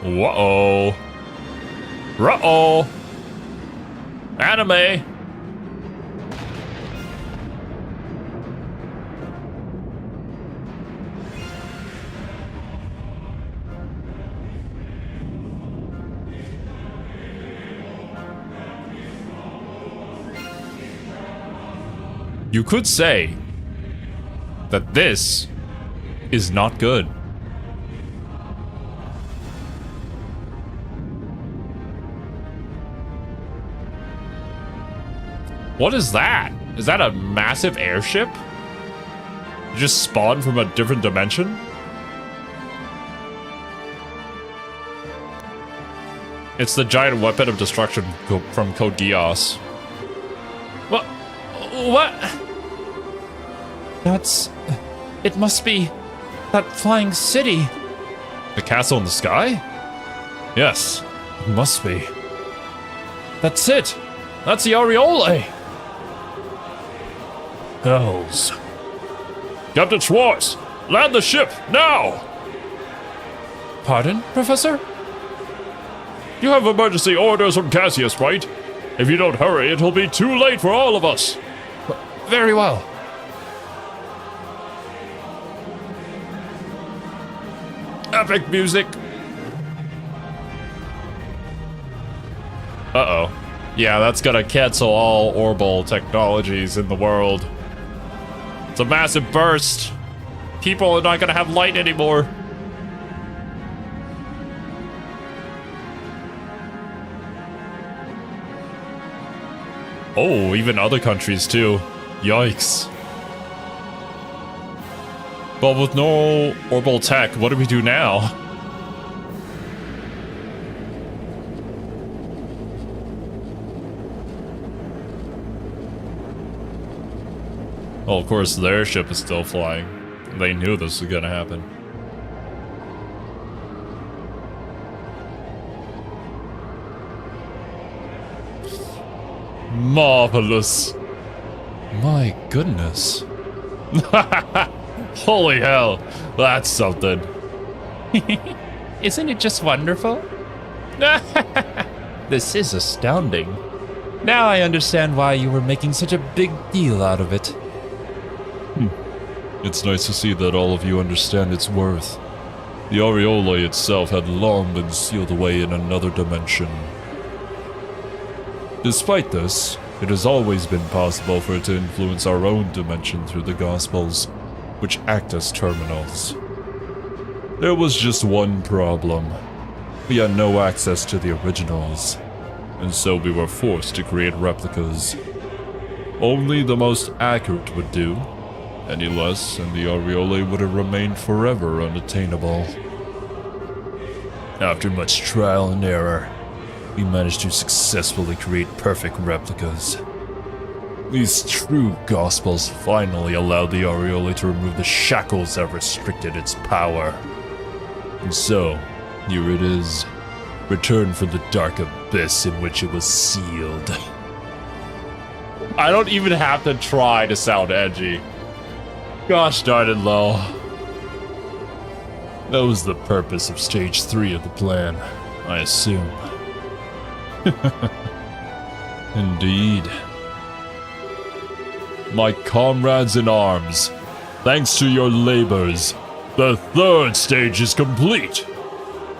Whoa. Ruh-oh. Anime. You could say that this is not good. What is that? Is that a massive airship? You just spawned from a different dimension? It's the giant weapon of destruction from Code Geass. What? What? It must be that flying city. The castle in the sky? Yes, it must be. That's it. That's the Aureole. Hells. Captain Schwartz, land the ship, now! Pardon, Professor? You have emergency orders from Cassius, right? If you don't hurry, it'll be too late for all of us. Very well. Epic music. Uh-oh. Yeah, that's gonna cancel all orbital technologies in the world. It's a massive burst. People are not gonna have light anymore. Oh, even other countries too. Yikes. But with no orbital tech, what do we do now? Well, of course, their ship is still flying. They knew this was gonna happen. Marvelous. My goodness. Holy hell, that's something. Isn't it just wonderful? This is astounding. Now I understand why you were making such a big deal out of it. It's nice to see that all of you understand its worth. The Aureole itself had long been sealed away in another dimension. Despite this, it has always been possible for it to influence our own dimension through the Gospels, which act as terminals. There was just one problem. We had no access to the originals, and so we were forced to create replicas. Only the most accurate would do. Any less, and the Aureole would have remained forever unattainable. After much trial and error, we managed to successfully create perfect replicas. These true Gospels finally allowed the Aureole to remove the shackles that restricted its power. And so, here it is, returned from the dark abyss in which it was sealed. I don't even have to try to sound edgy. Gosh darn it, Lo. That was the purpose of stage 3 of the plan, I assume. Indeed. My comrades in arms, thanks to your labors, the 3rd stage is complete.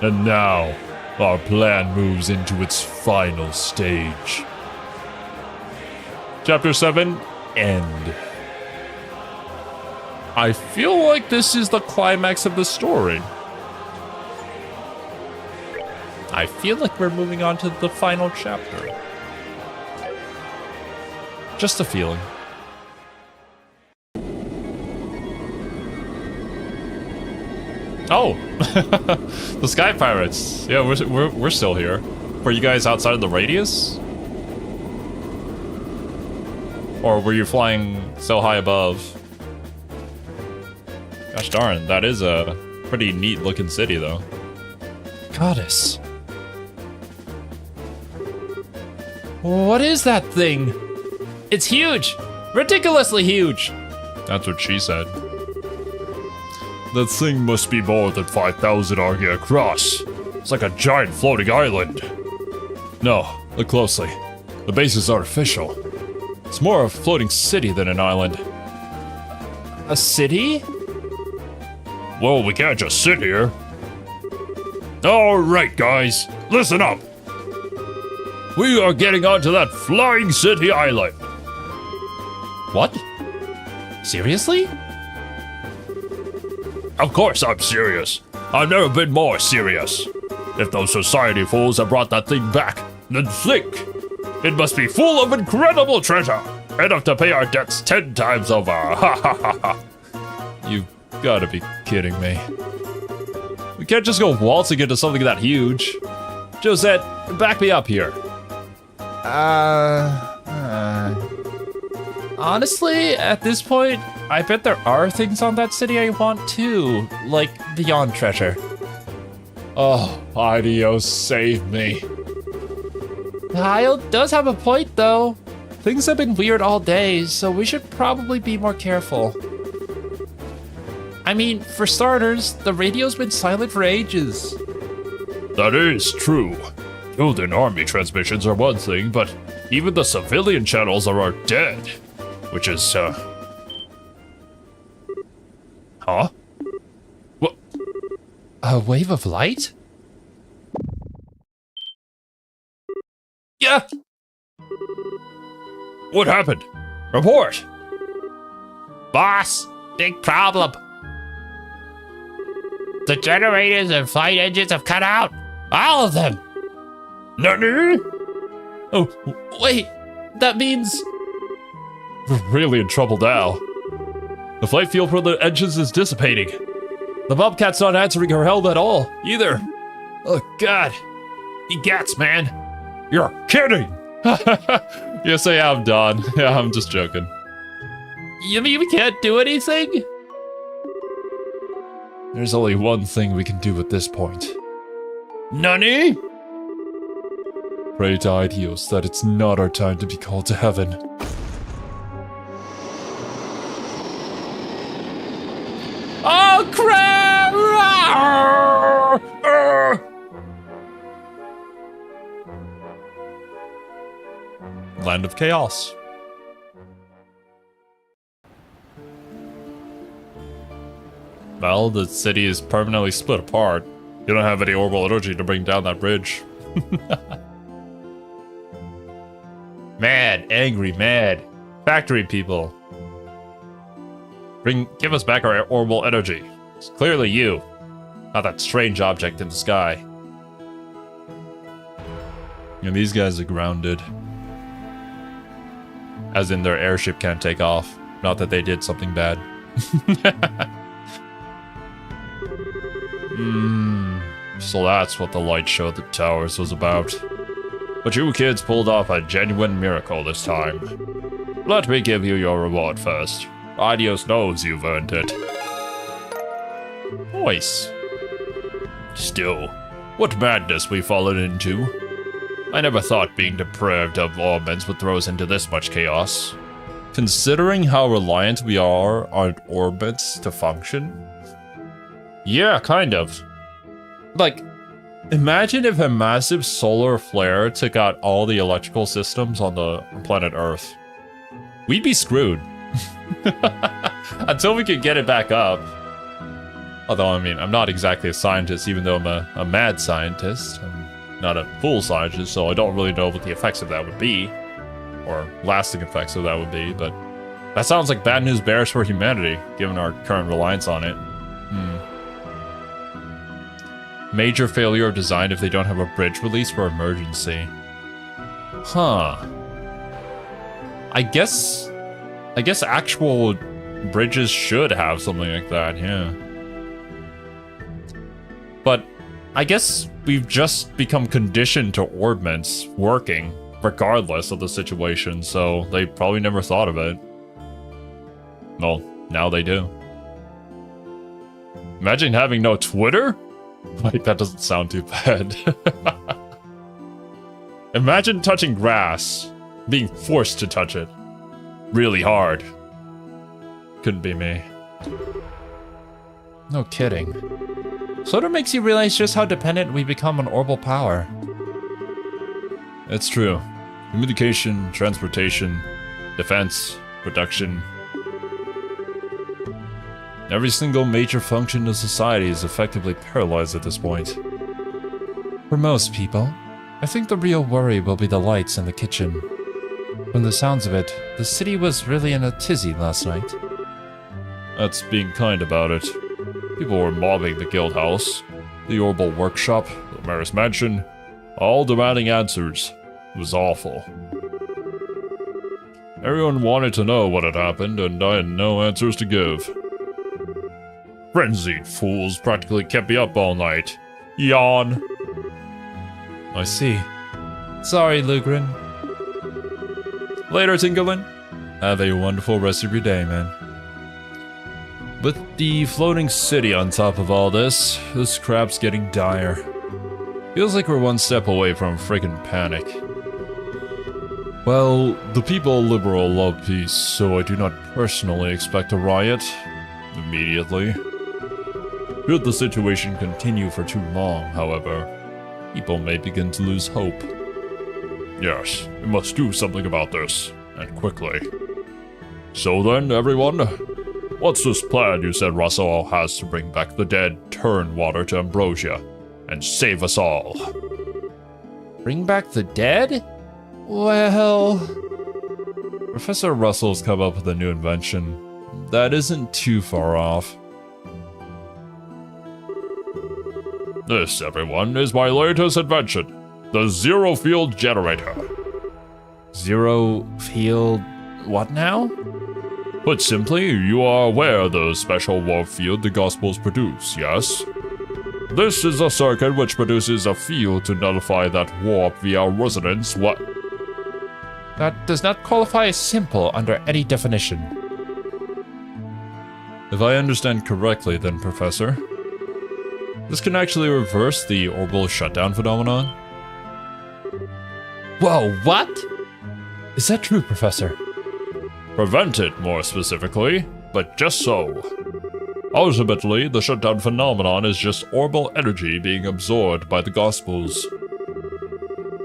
And now, our plan moves into its final stage. Chapter 7, End. I feel like this is the climax of the story. I feel like we're moving on to the final chapter. Just a feeling. Oh, the Sky Pirates. Yeah, we're still here. Were you guys outside of the radius? Or were you flying so high above? Gosh darn, that is a pretty neat looking city though. goddess. What is that thing? It's huge! Ridiculously huge! That's what she said. That thing must be more than 5,000 argy across. It's like a giant floating island. No, look closely. The base is artificial. It's more a floating city than an island. A city? Well, we can't just sit here. Alright, guys, listen up. We are getting onto that flying city island. What? Seriously? Of course I'm serious. I've never been more serious. If those society fools have brought that thing back, then think. It must be full of incredible treasure. Enough to pay our debts 10 times over. Ha ha ha ha. You've gotta be kidding me. We can't just go waltzing into something that huge. Josette, back me up here. Honestly, at this point, I bet there are things on that city I want too, like beyond treasure. Oh, Ideo, save me. Kyle does have a point though. Things have been weird all day, so we should probably be more careful. I mean, for starters, the radio's been silent for ages. That is true. Field and army transmissions are one thing, but even the civilian channels are dead. Which is, Huh? What? A wave of light? Yeah! What happened? Report! Boss, big problem. The generators and flight engines have cut out. All of them. Nani? Oh, wait, that means... We're really in trouble now. The flight fuel for the engines is dissipating. The Bobcat's not answering her helm at all, either. Oh, God. Egats, man. You're kidding! Yes, I am, Don. Yeah, I'm just joking. You mean we can't do anything? There's only one thing we can do at this point. Nani? Pray to Idios that it's not our time to be called to heaven. Oh, crap! Land of Chaos. Well, the city is permanently split apart. You don't have any orbital energy to bring down that bridge. Mad, angry, mad. Factory people. Give us back our orbital energy. It's clearly you, not that strange object in the sky. And these guys are grounded. As in their airship can't take off. Not that they did something bad. So that's what the light show at the towers was about. But you kids pulled off a genuine miracle this time. Let me give you your reward first. Adios knows you've earned it. Voice. Still, what madness we've fallen into. I never thought being deprived of orbits would throw us into this much chaos. Considering how reliant we are on orbits to function? Yeah, kind of. Like, imagine if a massive solar flare took out all the electrical systems on the planet Earth. We'd be screwed. Until we could get it back up. Although, I mean, I'm not exactly a scientist, even though I'm a mad scientist. I'm not a full scientist, so I don't really know what the effects of that would be. Or lasting effects of that would be, but that sounds like bad news bears for humanity, given our current reliance on it. Major failure of design if they don't have a bridge release for emergency. Huh. I guess actual bridges should have something like that, yeah. But I guess we've just become conditioned to orbments working regardless of the situation, so they probably never thought of it. Well, now they do. Imagine having no Twitter? Like, that doesn't sound too bad. Imagine touching grass. Being forced to touch it. Really hard. Couldn't be me. No kidding. Sort of makes you realize just how dependent we become on orbital power. It's true. Communication, transportation, defense, production. Every single major function of society is effectively paralyzed at this point. For most people, I think the real worry will be the lights in the kitchen. From the sounds of it, the city was really in a tizzy last night. That's being kind about it. People were mobbing the guild house, the orbital workshop, the mayor's mansion, all demanding answers. It was awful. Everyone wanted to know what had happened, and I had no answers to give. Frenzied fools practically kept me up all night. Yawn. I see. Sorry, Lugrin. Later, Tinkerlin. Have a wonderful rest of your day, man. With the floating city on top of all this crap's getting dire. Feels like we're one step away from friggin' panic. Well, the people of Liberal love peace, so I do not personally expect a riot immediately. Should the situation continue for too long, however, people may begin to lose hope. Yes, we must do something about this, and quickly. So then, everyone, what's this plan you said Aerosol has to bring back the dead turn water to Ambrosia, and save us all? Bring back the dead? Well... Professor Russell's come up with a new invention. That isn't too far off. This, everyone, is my latest invention. The Zero Field Generator. Zero Field... what now? Put simply, you are aware of the special warp field the Gospels produce, yes? This is a circuit which produces a field to nullify that warp via resonance That does not qualify as simple under any definition. If I understand correctly then, Professor, this can actually reverse the orbital shutdown phenomenon? Whoa, what? Is that true, Professor? Prevent it, more specifically, but just so. Ultimately, the shutdown phenomenon is just orbital energy being absorbed by the Gospels.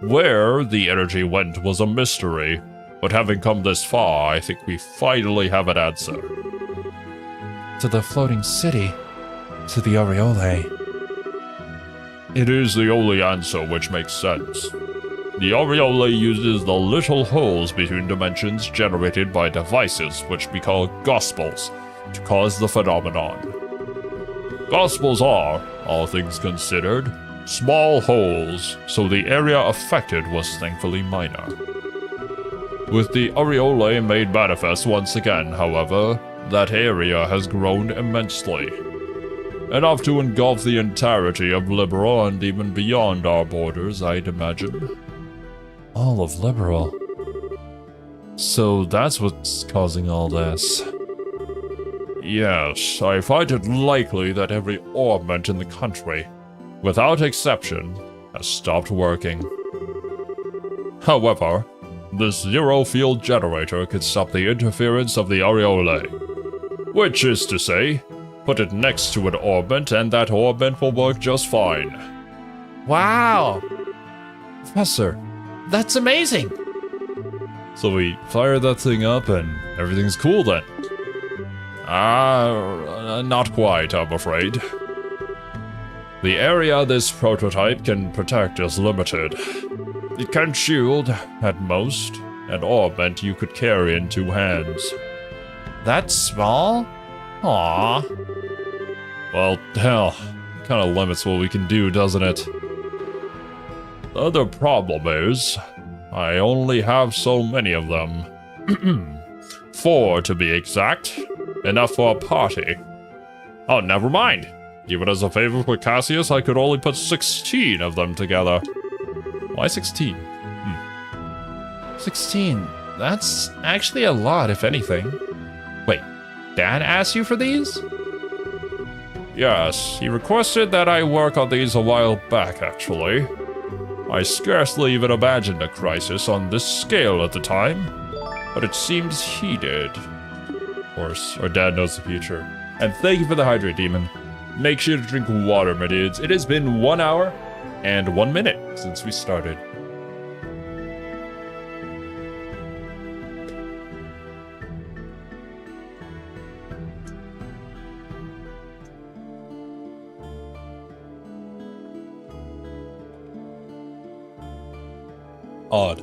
Where the energy went was a mystery, but having come this far, I think we finally have an answer. To the floating city. To the Aureole. It is the only answer which makes sense. The Aureole uses the little holes between dimensions generated by devices which we call Gospels to cause the phenomenon. Gospels are, all things considered, small holes, so the area affected was thankfully minor. With the Aureole made manifest once again, however, that area has grown immensely. Enough to engulf the entirety of Liberal and even beyond our borders, I'd imagine. All of Liberal. So that's what's causing all this. Yes, I find it likely that every orbment in the country, without exception, has stopped working. However, this zero-field generator could stop the interference of the Aureole. Which is to say, put it next to an orbment and that orbment will work just fine. Wow! Professor, that's amazing! So we fire that thing up and everything's cool then. Not quite, I'm afraid. The area this prototype can protect is limited. It can shield, at most, an orbment you could carry in two hands. That's small? Aww. Well, hell, it kinda limits what we can do, doesn't it? The other problem is, I only have so many of them. 4 to be exact. Enough for a party. Oh, never mind. Even as a favor for Cassius, I could only put 16 of them together. Why 16? 16. That's actually a lot, if anything. Wait, Dad asked you for these? Yes, he requested that I work on these a while back, actually. I scarcely even imagined a crisis on this scale at the time, but it seems he did. Of course, our dad knows the future. And thank you for the hydrate, demon. Make sure to drink water, my dudes. It has been 1 hour and 1 minute since we started. Odd.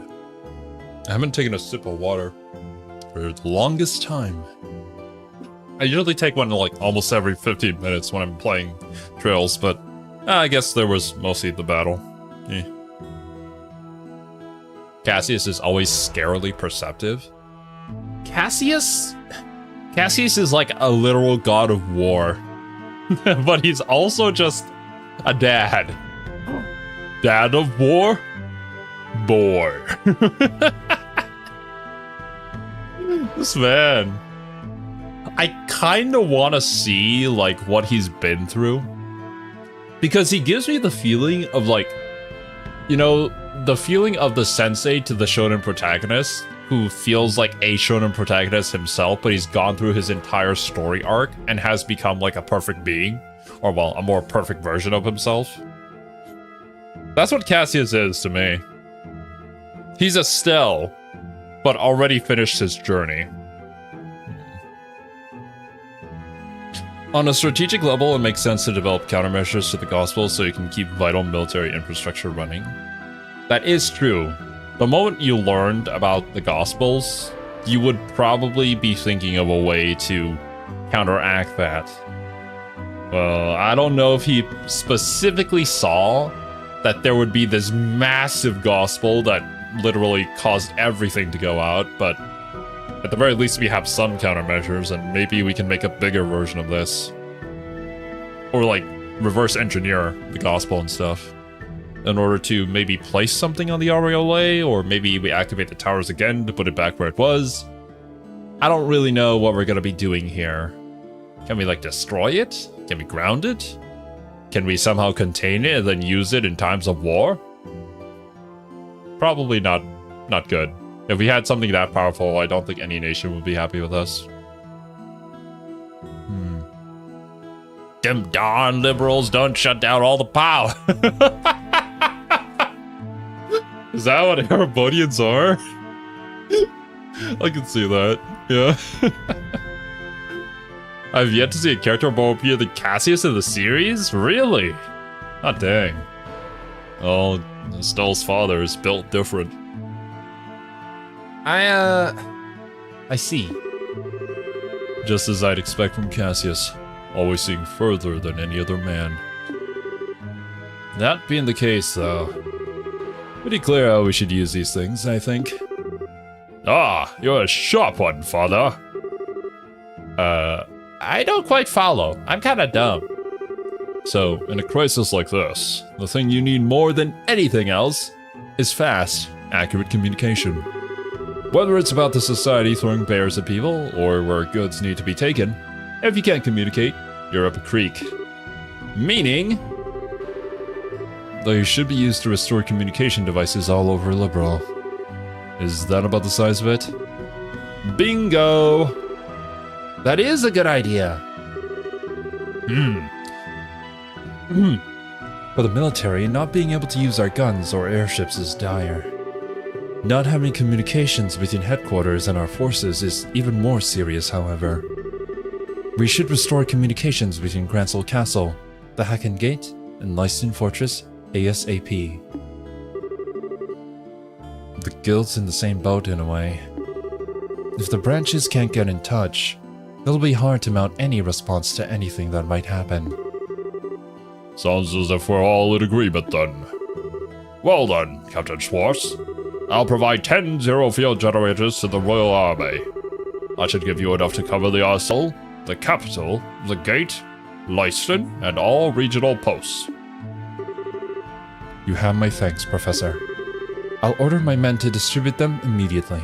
I haven't taken a sip of water for the longest time. I usually take one like almost every 15 minutes when I'm playing Trails, but I guess there was mostly the battle. Cassius is always scarily perceptive. Cassius is like a literal god of war. But he's also just a dad. Dad of war? Boy. This man. I kind of want to see like what he's been through. Because he gives me the feeling of like, you know, the feeling of the sensei to the shonen protagonist who feels like a shonen protagonist himself, but he's gone through his entire story arc and has become like a perfect being, or well, a more perfect version of himself. That's what Cassius is to me. He's Estelle, but already finished his journey. On a strategic level, it makes sense to develop countermeasures to the gospel so you can keep vital military infrastructure running. That is true. The moment you learned about the gospels, you would probably be thinking of a way to counteract that. Well, I don't know if he specifically saw that there would be this massive gospel that literally caused everything to go out, but at the very least we have some countermeasures, and maybe we can make a bigger version of this. Or like reverse engineer the gospel and stuff in order to maybe place something on the Aureole, or maybe we activate the towers again to put it back where it was. I don't really know what we're gonna be doing here. Can we like destroy it? Can we ground it? Can we somehow contain it and then use it in times of war? Probably not good. If we had something that powerful, I don't think any nation would be happy with us. Them darn liberals don't shut down all the power. Is that what Erebonians are? I can see that, yeah. I've yet to see a character more OP than Cassius in the series? Really? Ah, dang. Oh, Estelle's father is built different. I see. Just as I'd expect from Cassius, always seeing further than any other man. That being the case, though, pretty clear how we should use these things, I think. Ah, you're a sharp one, father. I don't quite follow. I'm kinda dumb. So, in a crisis like this, the thing you need more than anything else is fast, accurate communication. Whether it's about the society throwing bears at people, or where goods need to be taken, if you can't communicate, you're up a creek. Meaning, they should be used to restore communication devices all over Liberal. Is that about the size of it? Bingo! That is a good idea. For the military, not being able to use our guns or airships is dire. Not having communications between headquarters and our forces is even more serious, however. We should restore communications between Gransel Castle, the Hacken Gate, and Lyston Fortress ASAP. The guild's in the same boat in a way. If the branches can't get in touch, it'll be hard to mount any response to anything that might happen. Sounds as if we're all in agreement then. Well then, Captain Schwartz. I'll provide 10 zero-field generators to the Royal Army. That should give you enough to cover the Aerosol, the capital, the gate, Lyston, and all regional posts. You have my thanks, Professor. I'll order my men to distribute them immediately.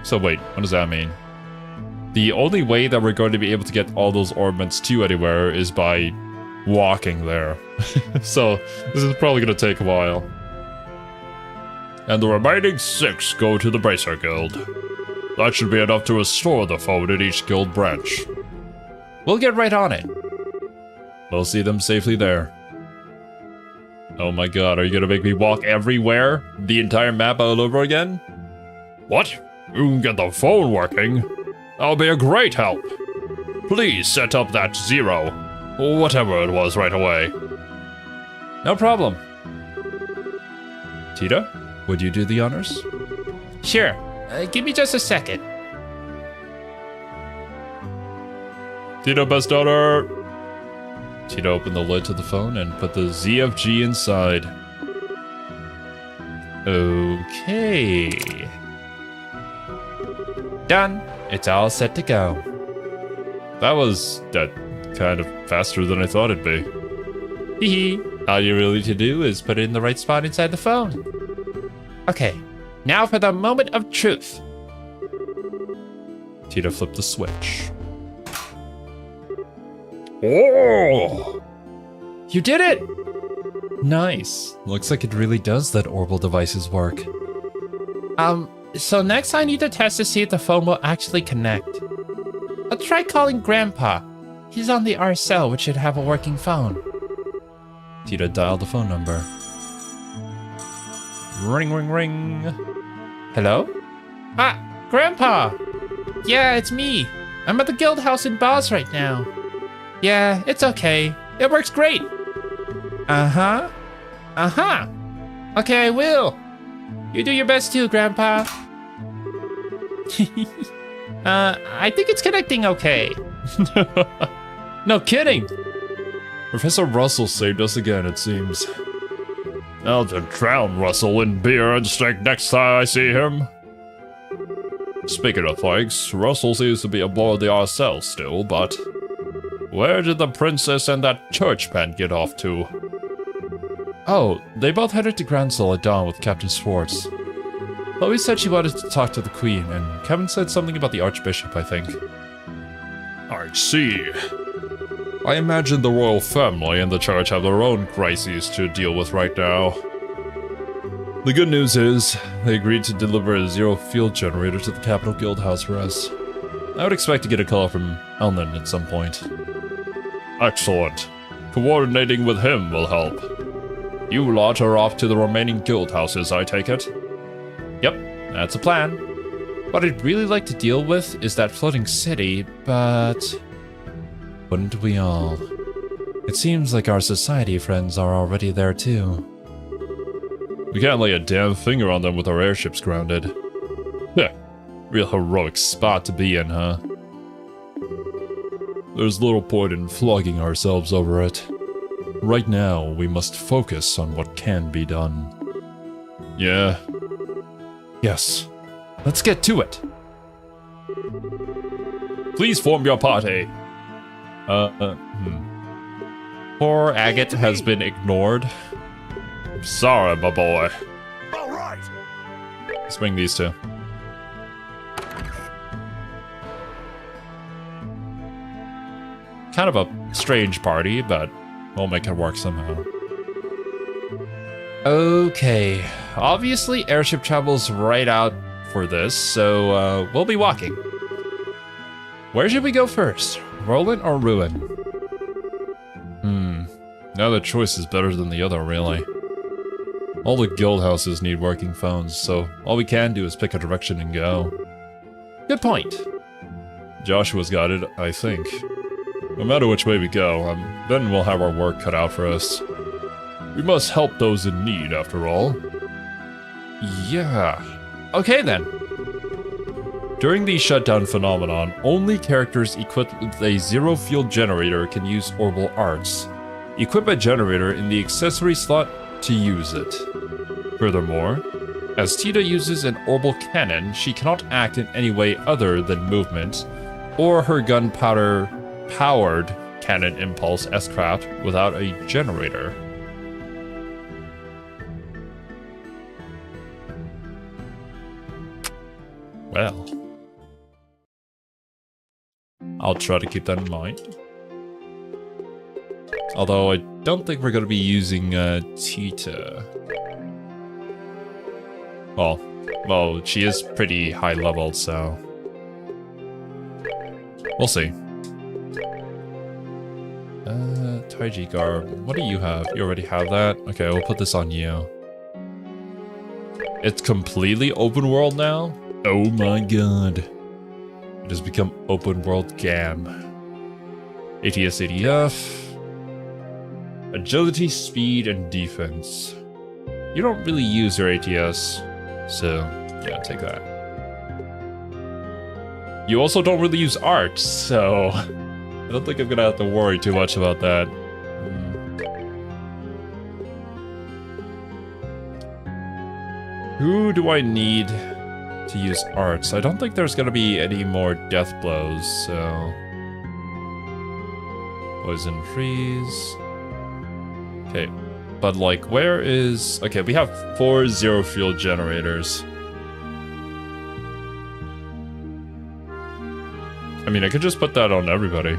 So wait, what does that mean? The only way that we're going to be able to get all those orbments to anywhere is by walking there. So this is probably going to take a while. And the remaining 6 go to the Bracer Guild. That should be enough to restore the phone in each guild branch. We'll get right on it. We'll see them safely there. Oh my god, are you gonna make me walk everywhere? The entire map all over again? What? You can get the phone working? That'll be a great help. Please set up that 0, or whatever it was, right away. No problem. Tita, would you do the honors? Sure. Give me just a second. Tita, best daughter. Tita opened the lid to the phone and put the ZFG inside. Okay. Done. It's all set to go. That was kind of faster than I thought it'd be. Hee. All you really need to do is put it in the right spot inside the phone. Okay, now for the moment of truth. Tita flipped the switch. Oh! You did it! Nice. Looks like it really does let orbital devices work. So next I need to test to see if the phone will actually connect. I'll try calling Grandpa. He's on the Aerosol, which should have a working phone. Tita dialed the phone number. Ring, ring, ring. Hello? Ah, Grandpa! Yeah, it's me. I'm at the guild house in Boz right now. Yeah, it's okay. It works great. Uh-huh. Uh-huh. Okay, I will. You do your best too, Grandpa. I think it's connecting okay. No kidding! Professor Russell saved us again, it seems. I'll just drown Russell in beer and steak next time I see him. Speaking of thanks, Russell seems to be aboard the Aerosol still, but where did the princess and that church pen get off to? Oh, they both headed to Groundsel at dawn with Captain Schwartz. Chloe said she wanted to talk to the Queen, and Kevin said something about the Archbishop, I think. I see. I imagine the royal family and the church have their own crises to deal with right now. The good news is, they agreed to deliver a zero field generator to the Capital Guild House for us. I would expect to get a call from Elnan at some point. Excellent. Coordinating with him will help. You lot are off to the remaining guild houses, I take it? Yep, that's a plan. What I'd really like to deal with is that floating city, but wouldn't we all? It seems like our society friends are already there too. We can't lay a damn finger on them with our airships grounded. Heh, real heroic spot to be in, huh? There's little point in flogging ourselves over it. Right now, we must focus on what can be done. Yeah. Yes. Let's get to it. Please form your party. Poor Agate has been ignored. Sorry, my boy. All right. Let's bring these two. Kind of a strange party, but we'll make it work somehow. Okay, obviously airship travel's right out for this, so we'll be walking. Where should we go first? Roland or Ruin? Neither choice is better than the other, really. All the guild houses need working phones, so all we can do is pick a direction and go. Good point. Joshua's got it, I think. No matter which way we go, then we'll have our work cut out for us. We must help those in need, after all. Yeah. Okay, then. During the shutdown phenomenon, only characters equipped with a zero field generator can use orbital arts. Equip a generator in the accessory slot to use it. Furthermore, as Tita uses an orbital cannon, she cannot act in any way other than movement, or her gunpowder-powered cannon impulse S-craft without a generator. Well. I'll try to keep that in mind. Although I don't think we're going to be using Tita. Well, she is pretty high level, so we'll see. Taiji Garb, what do you have? You already have that? Okay, we'll put this on you. It's completely open world now? Oh my god. It has become open world GAM. ATS ADF. Agility, speed, and defense. You don't really use your ATS, so yeah, take that. You also don't really use art, so I don't think I'm gonna have to worry too much about that. Who do I need to use arts? I don't think there's gonna be any more death blows, so... Poison freeze... Okay, but like, where is... Okay, we have 4 zero fuel generators. I mean, I could just put that on everybody.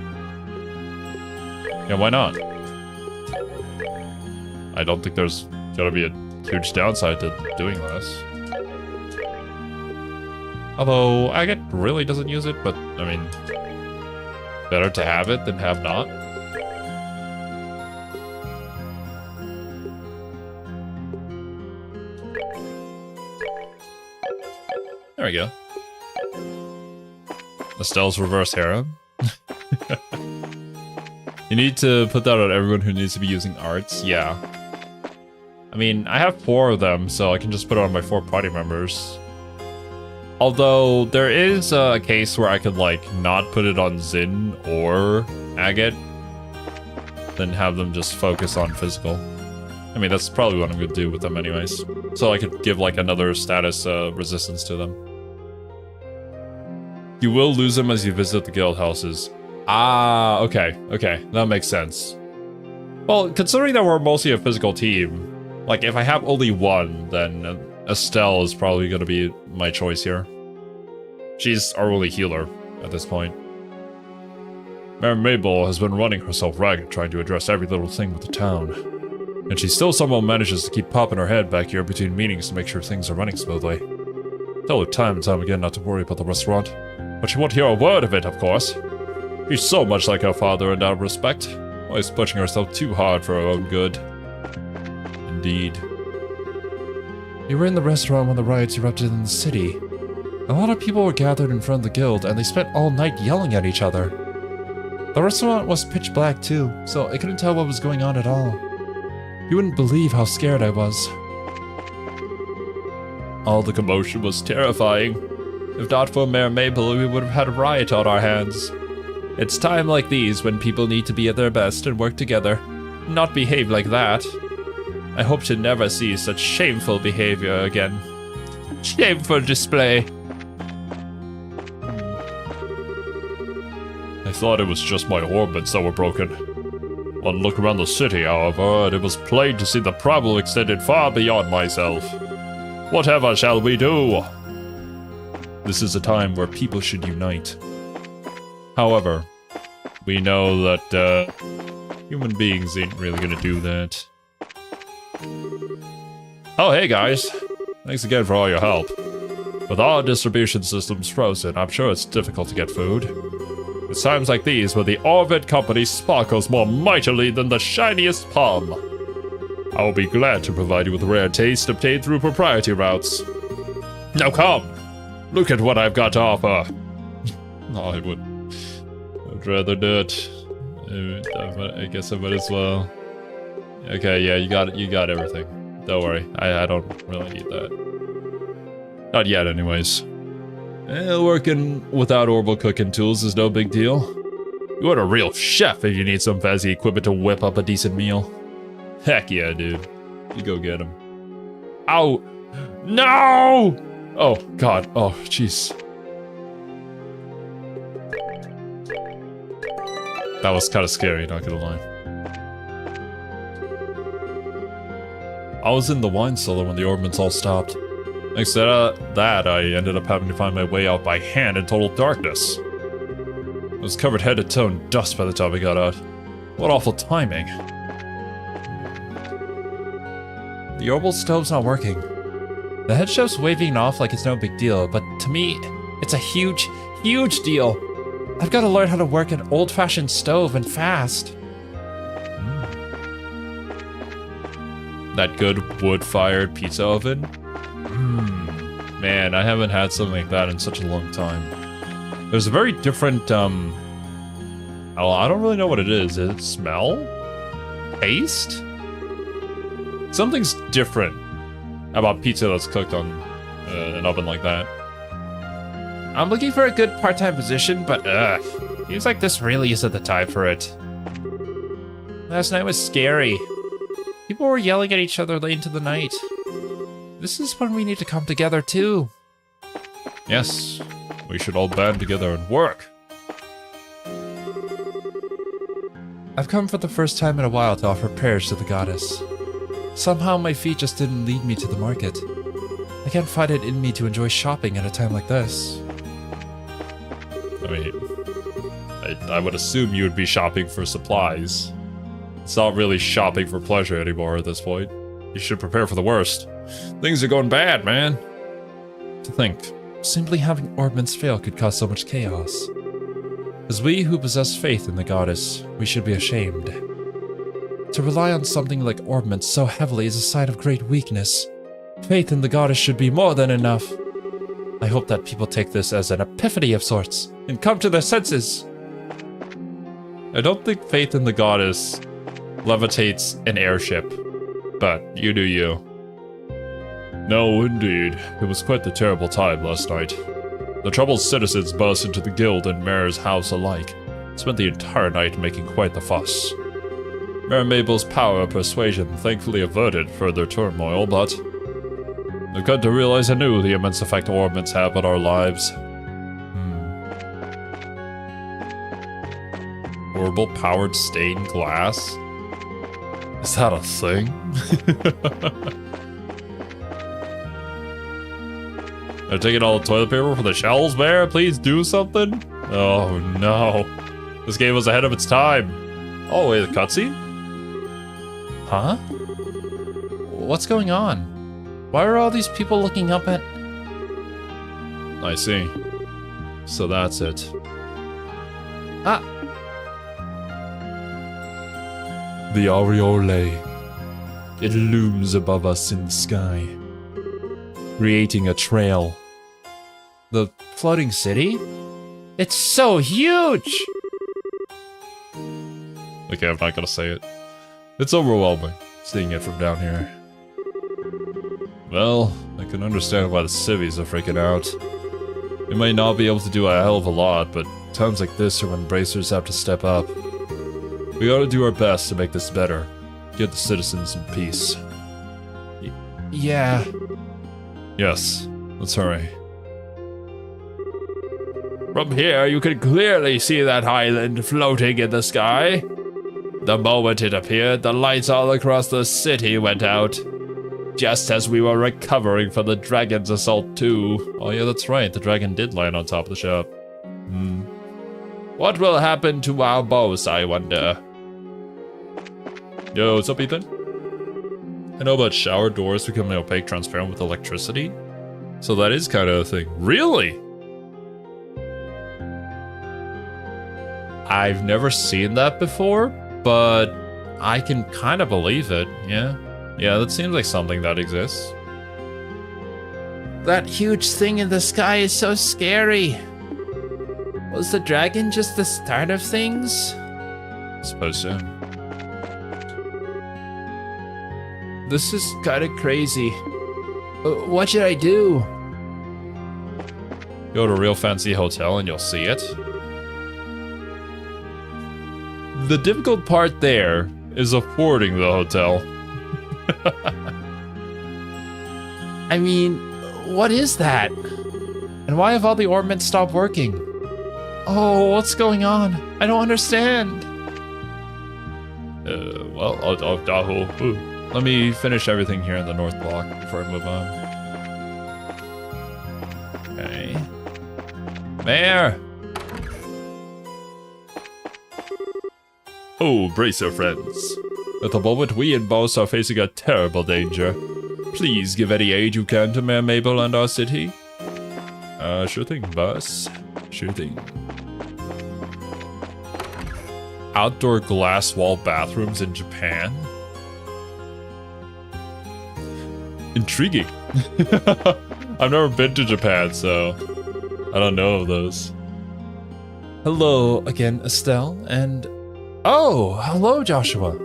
Yeah, why not? I don't think there's gonna be a huge downside to doing this. Although, Agate really doesn't use it, but, I mean... Better to have it than have not. There we go. Estelle's reverse harem. You need to put that on everyone who needs to be using arts. Yeah. I mean, I have 4 of them, so I can just put it on my 4 party members. Although, there is a case where I could, like, not put it on Xin or Agate, then have them just focus on physical. I mean, that's probably what I'm going to do with them anyways. So I could give, like, another status resistance to them. You will lose them as you visit the guild houses. Ah, okay, okay, that makes sense. Well, considering that we're mostly a physical team, like, if I have only one, then Estelle is probably going to be my choice here. She's our only healer at this point. Mary Mabel has been running herself ragged trying to address every little thing with the town. And she still somehow manages to keep popping her head back here between meetings to make sure things are running smoothly. Tell her time and time again not to worry about the restaurant, but she won't hear a word of it, of course. She's so much like her father in that respect, always pushing herself too hard for her own good. Indeed. You were in the restaurant when the riots erupted in the city. A lot of people were gathered in front of the guild, and they spent all night yelling at each other. The restaurant was pitch black too, so I couldn't tell what was going on at all. You wouldn't believe how scared I was. All the commotion was terrifying. If not for Mayor Mabel, we would have had a riot on our hands. It's time like these when people need to be at their best and work together, not behave like that. I hope to never see such shameful behavior again. Shameful display. I thought it was just my orbits that were broken. One look around the city, however, and it was plain to see the problem extended far beyond myself. Whatever shall we do? This is a time where people should unite. However, we know that human beings ain't really gonna do that. Oh, hey guys. Thanks again for all your help. With our distribution systems frozen, I'm sure it's difficult to get food. It's times like these where the Orvid Company sparkles more mightily than the shiniest palm. I will be glad to provide you with rare taste obtained through propriety routes. Now come! Look at what I've got to offer. No, I wouldn't. I'd rather not. I guess I might as well. Okay, yeah, you got everything. Don't worry, I don't really need that. Not yet, anyways. Working without orbital cooking tools is no big deal. You are a real chef if you need some fancy equipment to whip up a decent meal. Heck yeah, dude. You go get him. Ow! No! Oh, God. Oh, jeez. That was kind of scary, not gonna lie. I was in the wine cellar when the orbments all stopped. Thanks to that, I ended up having to find my way out by hand in total darkness. was covered head to toe in dust by the time we got out. What awful timing. The orbital stove's not working. The head chef's waving it off like it's no big deal, but to me, it's a huge, huge deal. I've got to learn how to work an old-fashioned stove and fast. That good wood-fired pizza oven? Man, I haven't had something like that in such a long time. There's a very different, I don't really know what it is. Is it smell? Taste? Something's different about pizza that's cooked on an oven like that. I'm looking for a good part-time position, but seems like this really isn't the time for it. Last night was scary. People were yelling at each other late into the night. This is when we need to come together too. Yes, we should all band together and work. I've come for the first time in a while to offer prayers to the goddess. Somehow my feet just didn't lead me to the market. I can't find it in me to enjoy shopping at a time like this. I mean, I would assume you would be shopping for supplies. It's not really shopping for pleasure anymore at this point. You should prepare for the worst. Things are going bad, man. To think, simply having orbments fail could cause so much chaos. As we who possess faith in the goddess, we should be ashamed. To rely on something like orbments so heavily is a sign of great weakness. Faith in the goddess should be more than enough. I hope that people take this as an epiphany of sorts and come to their senses. I don't think faith in the goddess levitates an airship, but you do you. No, indeed. It was quite the terrible time last night. The troubled citizens burst into the guild and mayor's house alike, spent the entire night making quite the fuss. Mayor Mabel's power of persuasion thankfully averted further turmoil, but I've come to realize anew the immense effect orbments have on our lives. Orbital-powered stained glass? Is that a thing? They're taking all the toilet paper from the shelves, Mayor? Please do something? Oh no. This game was ahead of its time. Oh, wait, the cutscene? Huh? What's going on? Why are all these people looking up at... I see. So that's it. Ah! The aureole. It looms above us in the sky, creating a trail. The floating city? It's so huge! Okay, I'm not gonna say it. It's overwhelming, seeing it from down here. Well, I can understand why the civvies are freaking out. They might not be able to do a hell of a lot, but times like this are when bracers have to step up. We gotta do our best to make this better. Get the citizens in peace. Yeah. Yes, let's hurry. From here, you can clearly see that island floating in the sky. The moment it appeared, the lights all across the city went out. Just as we were recovering from the dragon's assault too. Oh yeah, that's right, the dragon did land on top of the shop. What will happen to our boss, I wonder? Yo, what's up, Ethan? I know about shower doors becoming opaque transparent with electricity. So that is kind of a thing. Really? I've never seen that before, but I can kind of believe it, yeah. Yeah, that seems like something that exists. That huge thing in the sky is so scary. Was the dragon just the start of things? I suppose so. This is kind of crazy. What should I do? Go to a real fancy hotel and you'll see it. The difficult part there is affording the hotel. I mean, what is that? And why have all the orbments stopped working? Oh, what's going on? I don't understand. Let me finish everything here in the North Block before I move on. Okay. Mayor! Oh, brace your friends. At the moment, we and Boss are facing a terrible danger. Please give any aid you can to Mayor Mabel and our city. Sure thing, boss. Sure thing. Outdoor glass wall bathrooms in Japan? Intriguing. I've never been to Japan, so I don't know of those. Hello again, Estelle, and... Oh, hello, Joshua.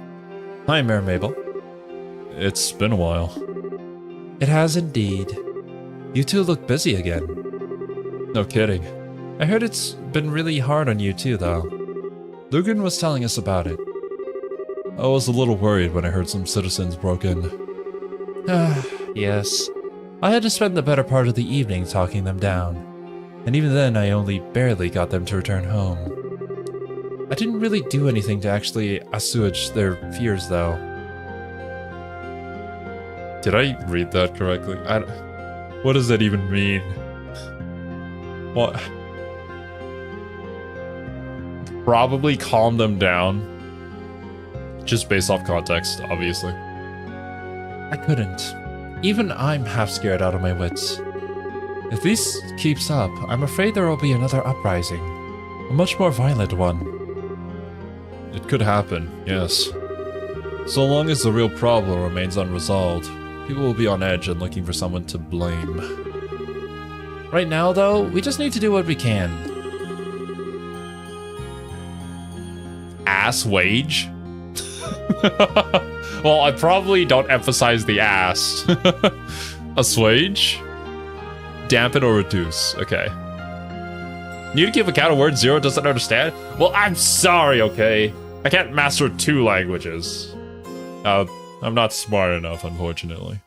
Hi, Mayor Mabel. It's been a while. It has indeed. You two look busy again. No kidding. I heard it's been really hard on you too, though. Lugan was telling us about it. I was a little worried when I heard some citizens broke in. Yes. I had to spend the better part of the evening talking them down. And even then, I only barely got them to return home. I didn't really do anything to actually assuage their fears, though. Did I read that correctly? What does that even mean? What? Probably calm them down. Just based off context, obviously. I couldn't. Even I'm half scared out of my wits. If this keeps up, I'm afraid there will be another uprising. A much more violent one. It could happen, yes. So long as the real problem remains unresolved, people will be on edge and looking for someone to blame. Right now, though, we just need to do what we can. Ass wage? Well, I probably don't emphasize the ass. Assuage? Dampen or reduce. Okay. Need to give a count of words Zero doesn't understand? Well, I'm sorry, okay? I can't master 2 languages. I'm not smart enough, unfortunately.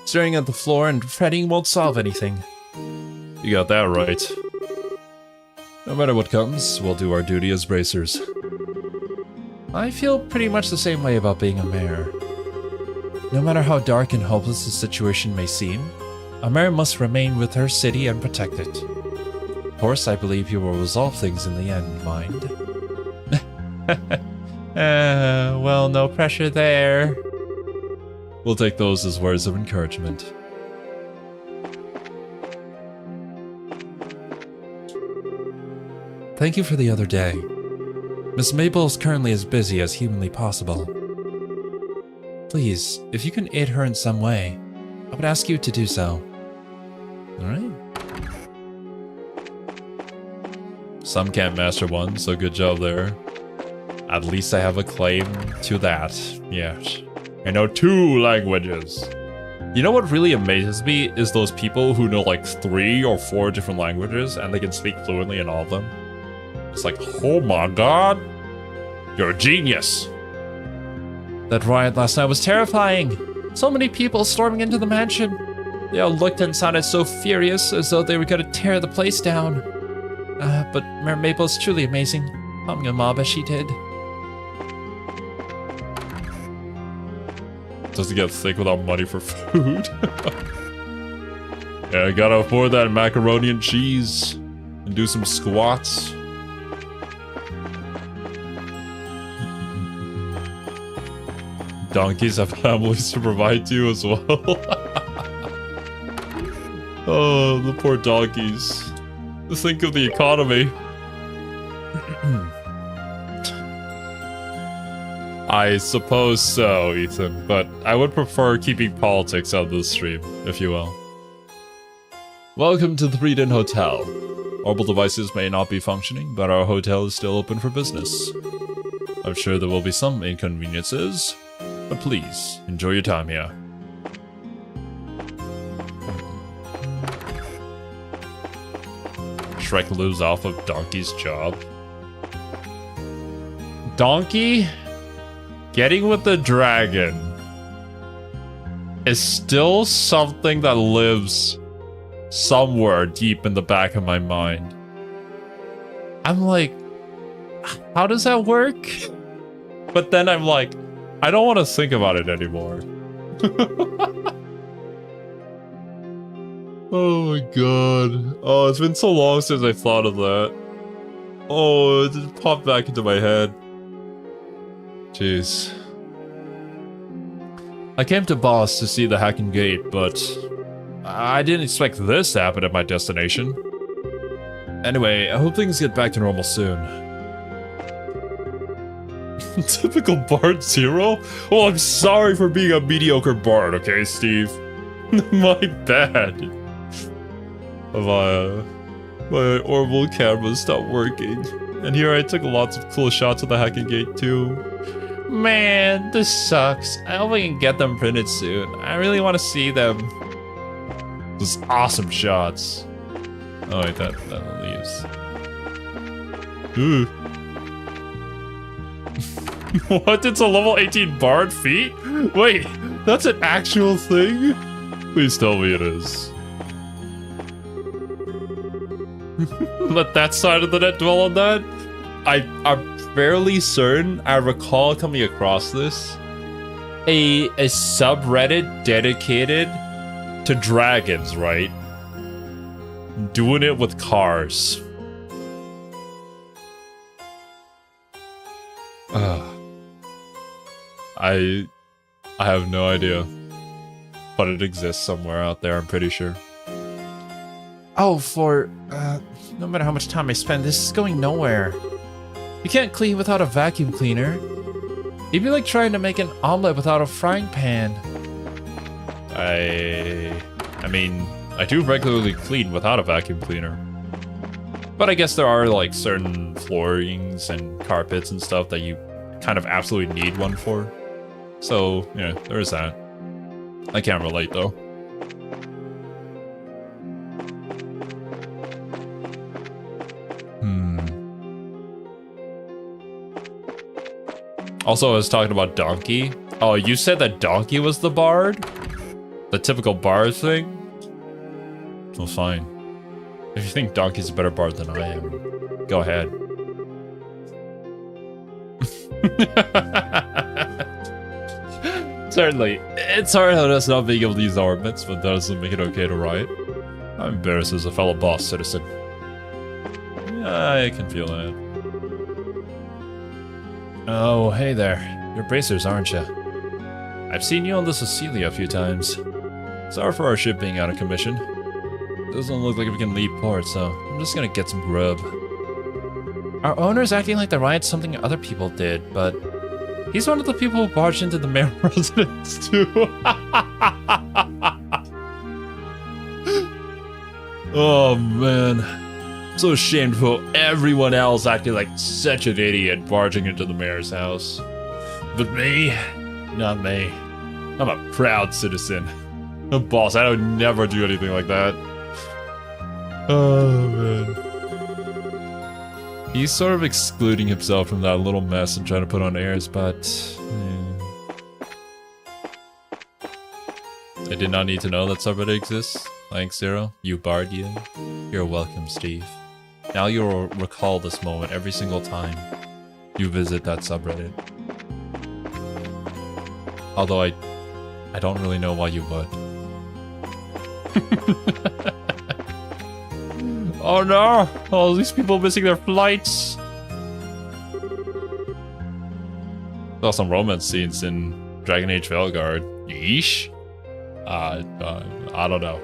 Staring at the floor and fretting won't solve anything. You got that right. No matter what comes, we'll do our duty as bracers. I feel pretty much the same way about being a mayor. No matter how dark and hopeless the situation may seem, a mayor must remain with her city and protect it. Of course, I believe you will resolve things in the end, mind. Well, no pressure there. We'll take those as words of encouragement. Thank you for the other day. Miss Mabel is currently as busy as humanly possible. Please, if you can aid her in some way, I would ask you to do so. Alright? Some can't master one, so good job there. At least I have a claim to that. Yes. I know 2 languages. You know what really amazes me is those people who know like 3 or 4 different languages and they can speak fluently in all of them. It's like, oh my god, you're a genius. That riot last night was terrifying. So many people storming into the mansion. They all looked and sounded so furious, as though they were going to tear the place down. But Mayor Mabel is truly amazing, calming a mob as she did. Doesn't get sick without money for food. Yeah, I gotta afford that macaroni and cheese and do some squats. Donkeys have families to provide to as well. Oh, the poor donkeys. Just think of the economy. I suppose so, Ethan, but I would prefer keeping politics out of the stream, if you will. Welcome to the Breeden Hotel. Mobile devices may not be functioning, but our hotel is still open for business. I'm sure there will be some inconveniences, but please, enjoy your time here. Shrek lives off of Donkey's job. Donkey? Getting with the dragon is still something that lives somewhere deep in the back of my mind. I'm like, how does that work? But then I'm like, I don't want to think about it anymore. Oh my god. Oh, it's been so long since I thought of that. Oh, it just popped back into my head. Jeez. I came to Boss to see the Hacking Gate, but I didn't expect this to happen at my destination. Anyway, I hope things get back to normal soon. Typical Bard Zero? Oh, I'm sorry for being a mediocre Bard, okay, Steve? My bad. My orbital camera stopped working. And here I took lots of cool shots of the Hacking Gate too. Man, this sucks. I hope I can get them printed soon. I really want to see them. Those awesome shots. Oh wait, that leaves. Ooh. What? It's a level 18 Bard feat? Wait, that's an actual thing? Please tell me it is. Let that side of the net dwell on that. I'm fairly certain I recall coming across this. A subreddit dedicated to dragons, right? Doing it with cars. I have no idea. But it exists somewhere out there, I'm pretty sure. Oh, no matter how much time I spend, this is going nowhere. You can't clean without a vacuum cleaner. It'd be like trying to make an omelet without a frying pan. I mean, I do regularly clean without a vacuum cleaner. But I guess there are like certain floorings and carpets and stuff that you kind of absolutely need one for. So, yeah, there is that. I can't relate though. Also, I was talking about Donkey. Oh, you said that Donkey was the bard? The typical bard thing? Well, fine. If you think Donkey's a better bard than I am, go ahead. Certainly, it's hard on us not being able to use the ornaments, but that doesn't make it okay to riot. I'm embarrassed as a fellow boss citizen. Yeah, I can feel that. Oh, hey there. You're bracers, aren't you? I've seen you on the Cecilia a few times. Sorry for our ship being out of commission. Doesn't look like we can leave port, so I'm just gonna get some grub. Our owner's acting like the riot's something other people did, but he's one of the people who barged into the mayor residence too. Oh man. So shameful. Everyone else acting like such an idiot barging into the mayor's house. But me? Not me. I'm a proud citizen. A boss, I would never do anything like that. Oh man. He's sort of excluding himself from that little mess and trying to put on airs, but I did not need to know that subreddit exists. Thanks, Zero. You bard you. You're welcome, Steve. Now you'll recall this moment every single time you visit that subreddit. Although I don't really know why you would. Oh no! All these people missing their flights! Saw some romance scenes in Dragon Age Veilguard. Yeesh? I don't know.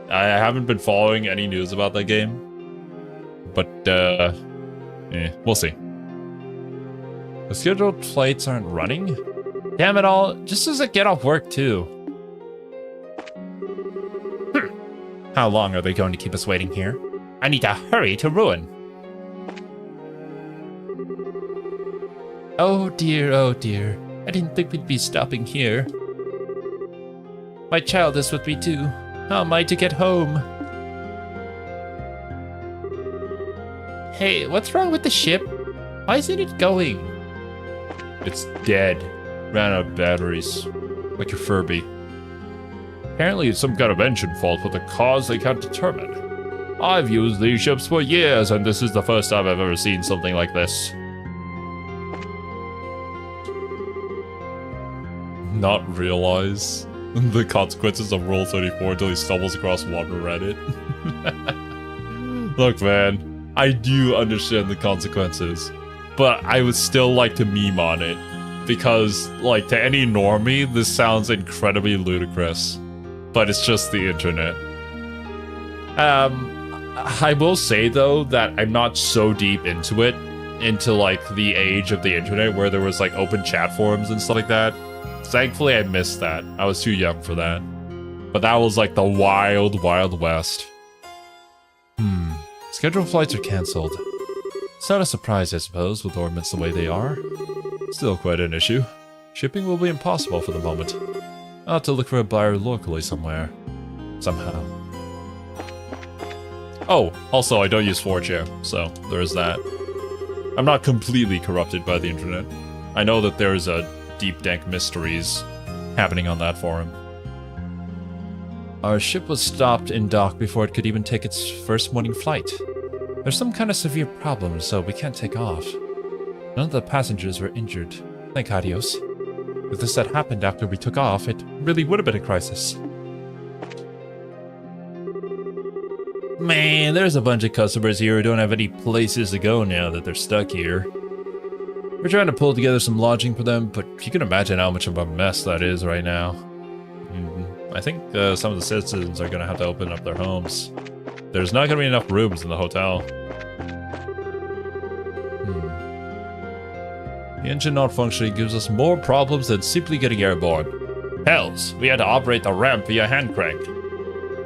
I haven't been following any news about that game. But, we'll see. The scheduled flights aren't running? Damn it all, just as I get off work too. How long are they going to keep us waiting here? I need to hurry to Ruin. Oh dear, I didn't think we'd be stopping here. My child is with me too. How am I to get home? Hey, what's wrong with the ship? Why isn't it going? It's dead. Ran out of batteries. Like your Furby. Apparently it's some kind of engine fault with a cause they can't determine. I've used these ships for years, and this is the first time I've ever seen something like this. Not realize the consequences of Rule 34 until he stumbles across one Reddit. Look, man. I do understand the consequences, but I would still like to meme on it because, like, to any normie, this sounds incredibly ludicrous, but it's just the internet. I will say though that I'm not so deep into it, into like the age of the internet where there was like open chat forums and stuff like that. Thankfully, I missed that. I was too young for that. But that was like the wild, wild west. Scheduled flights are cancelled. It's not a surprise, I suppose, with orbits the way they are. Still quite an issue. Shipping will be impossible for the moment. I'll have to look for a buyer locally somewhere. Somehow. Oh, also I don't use 4chan, so there is that. I'm not completely corrupted by the internet. I know that there's a deep dank mysteries happening on that forum. Our ship was stopped in dock before it could even take its first morning flight. There's some kind of severe problem, so we can't take off. None of the passengers were injured. Thank Adios. If this had happened after we took off, it really would have been a crisis. Man, there's a bunch of customers here who don't have any places to go now that they're stuck here. We're trying to pull together some lodging for them, but you can imagine how much of a mess that is right now. I think some of the citizens are going to have to open up their homes. There's not going to be enough rooms in the hotel. The engine not functioning gives us more problems than simply getting airborne. Hells, we had to operate the ramp via hand crank.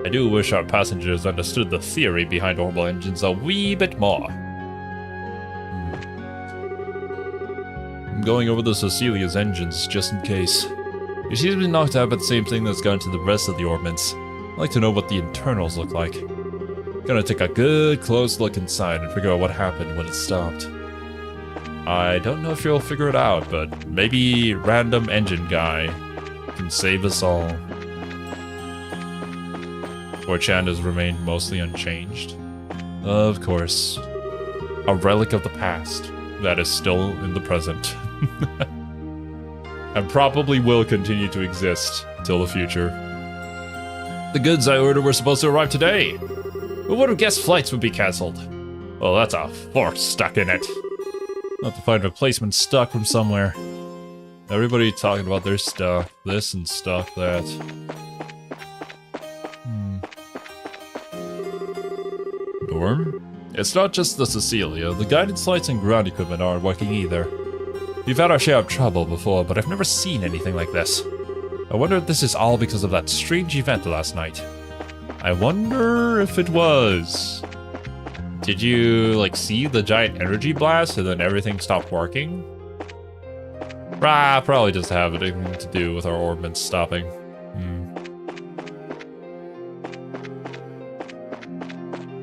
I do wish our passengers understood the theory behind orbital engines a wee bit more. I'm going over the Cecilia's engines just in case. She seems to be knocked out by the same thing that's gone to the rest of the orbits. I'd like to know what the internals look like. Gonna take a good close look inside and figure out what happened when it stopped. I don't know if you'll figure it out, but maybe random engine guy can save us all. 4chan has remained mostly unchanged. Of course. A relic of the past that is still in the present. And probably will continue to exist till the future. The goods I ordered were supposed to arrive today. Who would have guessed flights would be cancelled? Well, that's a fork stuck in it. I'll have to find replacement stock from somewhere. Everybody talking about their stuff, this and stuff that. Norm? It's not just the Cecilia. The guidance lights and ground equipment aren't working either. We've had our share of trouble before, but I've never seen anything like this. I wonder if this is all because of that strange event last night. I wonder if it was. Did you, like, see the giant energy blast and then everything stopped working? Probably just have anything to do with our orbits stopping.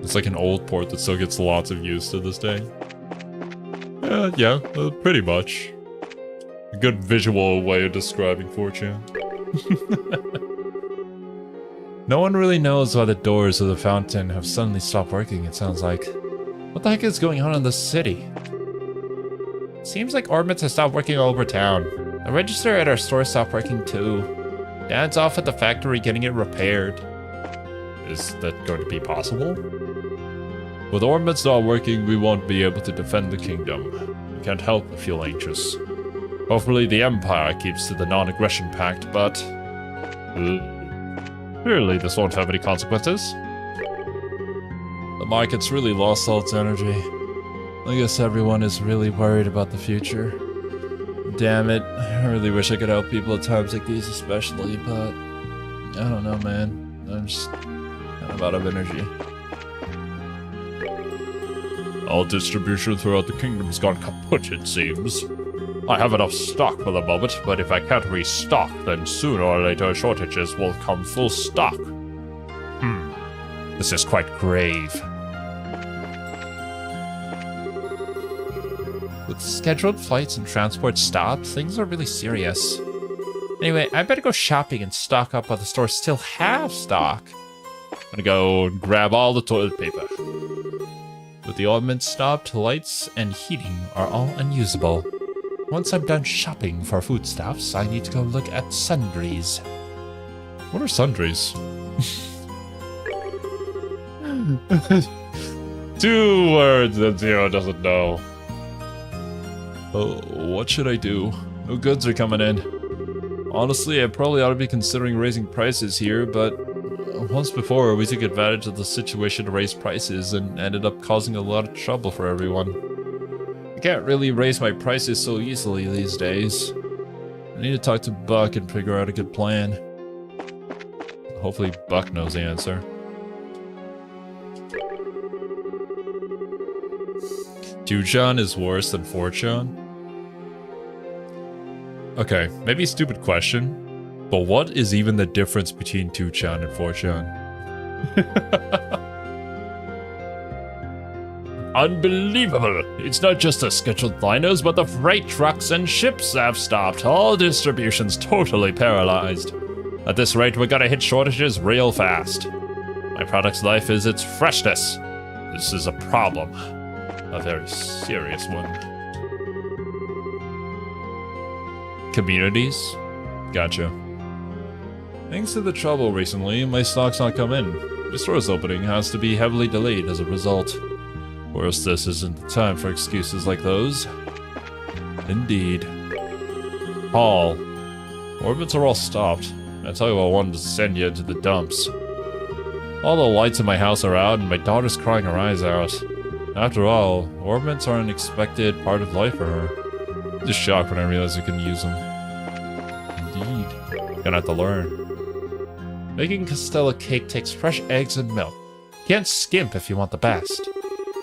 It's like an old port that still gets lots of use to this day. Yeah, pretty much. A good visual way of describing 4chan. No one really knows why the doors of the fountain have suddenly stopped working, it sounds like. What the heck is going on in the city? Seems like orbits have stopped working all over town. The register at our store stopped working too. Dad's off at the factory getting it repaired. Is that going to be possible? With orbits not working, we won't be able to defend the kingdom. We can't help but feel anxious. Hopefully the Empire keeps to the non-aggression pact, but... clearly this won't have any consequences. The market's really lost all its energy. I guess everyone is really worried about the future. Damn it, I really wish I could help people at times like these especially, but... I don't know, man. I'm just kind of out of energy. All distribution throughout the kingdom's gone kaput, it seems. I have enough stock for the moment, but if I can't restock, then sooner or later shortages will come full stock. This is quite grave. With scheduled flights and transport stopped, things are really serious. Anyway, I better go shopping and stock up while the stores still have stock. I'm gonna go and grab all the toilet paper. With the orbits stopped, lights and heating are all unusable. Once I'm done shopping for foodstuffs, I need to go look at sundries. What are sundries? 2 words that Zero doesn't know. Oh, what should I do? No goods are coming in. Honestly, I probably ought to be considering raising prices here, but once before we took advantage of the situation to raise prices and ended up causing a lot of trouble for everyone. I can't really raise my prices so easily these days. I need to talk to Buck and figure out a good plan. Hopefully Buck knows the answer. Two-chan is worse than 4-chan? Okay, maybe a stupid question, but what is even the difference between 2-chan and 4-chan? Unbelievable! It's not just the scheduled liners, but the freight trucks and ships have stopped. All distribution's totally paralyzed. At this rate, we're gonna hit shortages real fast. My product's life is its freshness. This is a problem. A very serious one. Communities? Gotcha. Thanks to the trouble recently, my stock's not come in. The store's opening has to be heavily delayed as a result. Of course, this isn't the time for excuses like those. Indeed. Paul. Orbits are all stopped. I tell you I wanted to send you to the dumps. All the lights in my house are out and my daughter's crying her eyes out. After all, orbits are an expected part of life for her. Just shocked when I realized you couldn't use them. Indeed. Gonna have to learn. Making Castella cake takes fresh eggs and milk. Can't skimp if you want the best.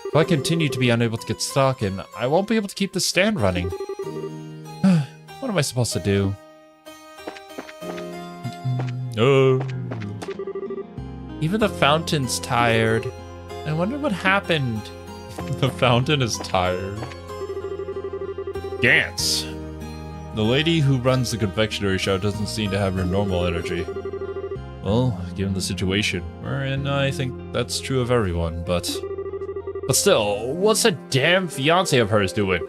If I continue to be unable to get stock in, I won't be able to keep the stand running. What am I supposed to do? Even the fountain's tired. I wonder what happened. The fountain is tired. Gantz. The lady who runs the confectionery shop doesn't seem to have her normal energy. Well, given the situation we're in, I think that's true of everyone, but still, what's a damn fiance of hers doing?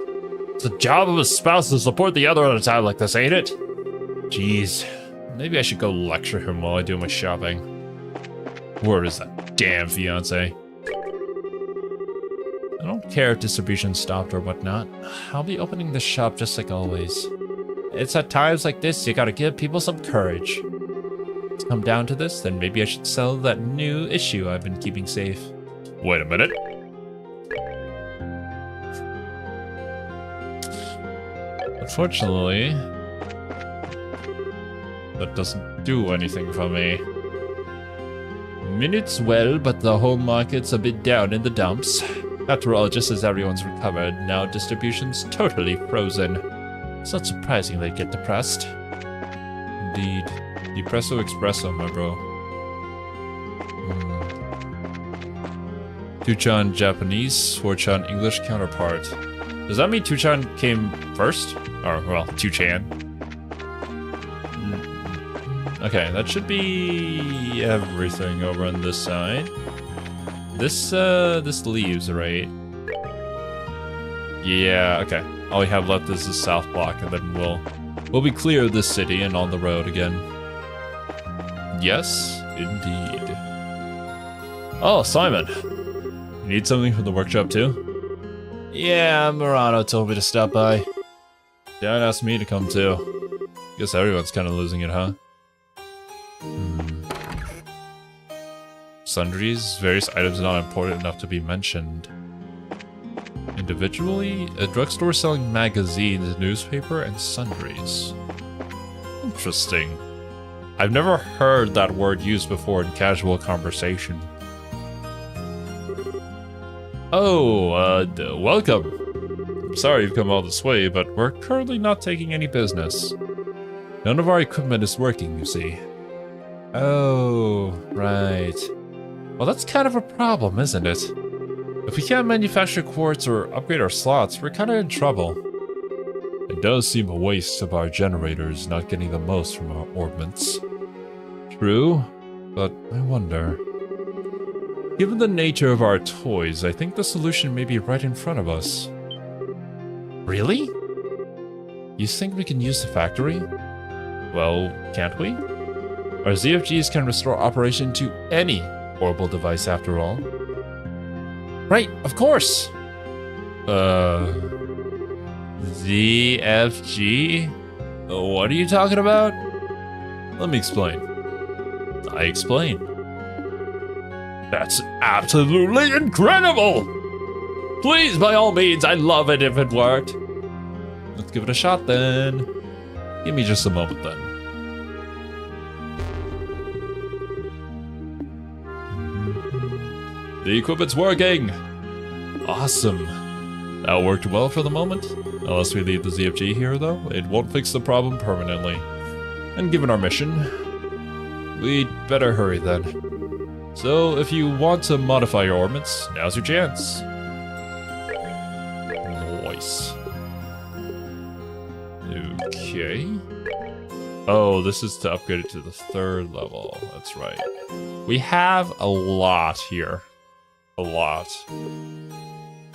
It's the job of a spouse to support the other at a time like this, ain't it? Jeez, maybe I should go lecture him while I do my shopping. Where is that damn fiance? I don't care if distribution stopped or whatnot. I'll be opening the shop just like always. It's at times like this you gotta give people some courage. It's come down to this, then maybe I should sell that new issue I've been keeping safe. Wait a minute. Unfortunately, that doesn't do anything for me. Minutes well, but the home market's a bit down in the dumps. After all, just as everyone's recovered, now distribution's totally frozen. It's not surprising they'd get depressed. Indeed. Depresso Espresso, my bro. 2-chan Japanese, 4-chan English counterpart. Does that mean 2-chan came first? Or, well, 2-chan. Okay, that should be everything over on this side. This leaves, right? Yeah, okay. All we have left is the south block, and then we'll be clear of this city and on the road again. Yes, indeed. Oh, Simon. You need something from the workshop too? Yeah, Murano told me to stop by. Dad asked me to come too. Guess everyone's kind of losing it, huh? Sundries, various items not important enough to be mentioned. Individually, a drugstore selling magazines, newspaper, and sundries. Interesting. I've never heard that word used before in casual conversation. Oh, welcome. I'm sorry you've come all this way, but we're currently not taking any business. None of our equipment is working, you see. Oh, right. Well, that's kind of a problem, isn't it? If we can't manufacture quartz or upgrade our slots, we're kind of in trouble. It does seem a waste of our generators not getting the most from our orbments. True, but I wonder. Given the nature of our toys, I think the solution may be right in front of us. Really? You think we can use the factory? Well, can't we? Our ZFGs can restore operation to any orbital device after all. Right, of course. ZFG? What are you talking about? Let me explain. I explain. That's absolutely incredible! Please, by all means, I'd love it if it worked. Let's give it a shot then. Give me just a moment then. The equipment's working! Awesome. That worked well for the moment. Unless we leave the ZFG here though, it won't fix the problem permanently. And given our mission, we'd better hurry then. So if you want to modify your orbits, now's your chance. Nice. Okay. Oh, this is to upgrade it to the 3rd level. That's right. We have a lot here. A lot.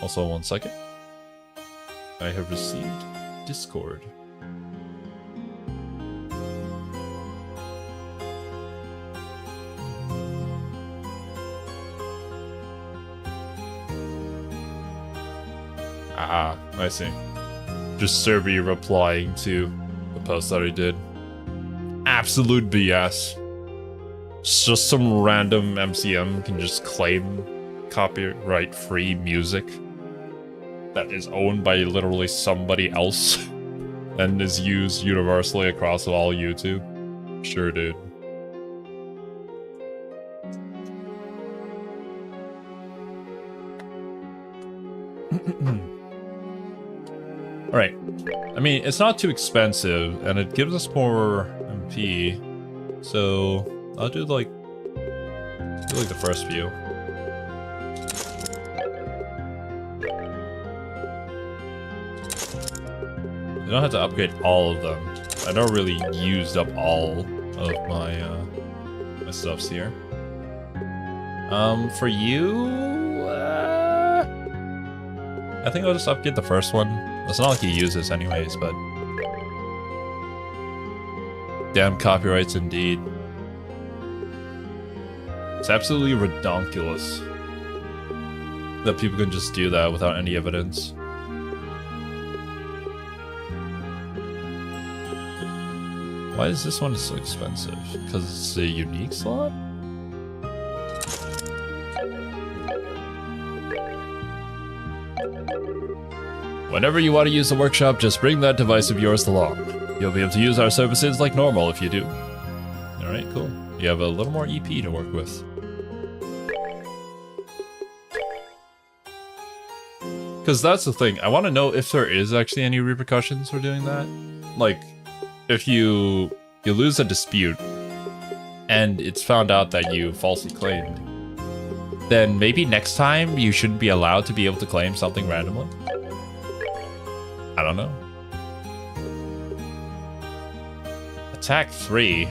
Also, 1 second. I have received Discord. Ah, I see. Just Serby replying to the post that I did. Absolute BS. Just some random MCM can just claim copyright-free music that is owned by literally somebody else and is used universally across all YouTube. Sure, dude. Alright. I mean, it's not too expensive, and it gives us more MP. So, I'll do like the first few. You don't have to upgrade all of them. I don't really used up all of my my stuffs here. For you, I think I'll just upgrade the first one. It's not like you use this anyways, but damn copyrights indeed. It's absolutely redonkulous that people can just do that without any evidence. Why is this one so expensive? Because it's a unique slot? Whenever you want to use the workshop, just bring that device of yours along. You'll be able to use our services like normal if you do. Alright, cool. You have a little more EP to work with. Because that's the thing. I want to know if there is actually any repercussions for doing that. Like, if you lose a dispute and it's found out that you falsely claimed, then maybe next time you shouldn't be allowed to be able to claim something randomly. I don't know. Attack 3.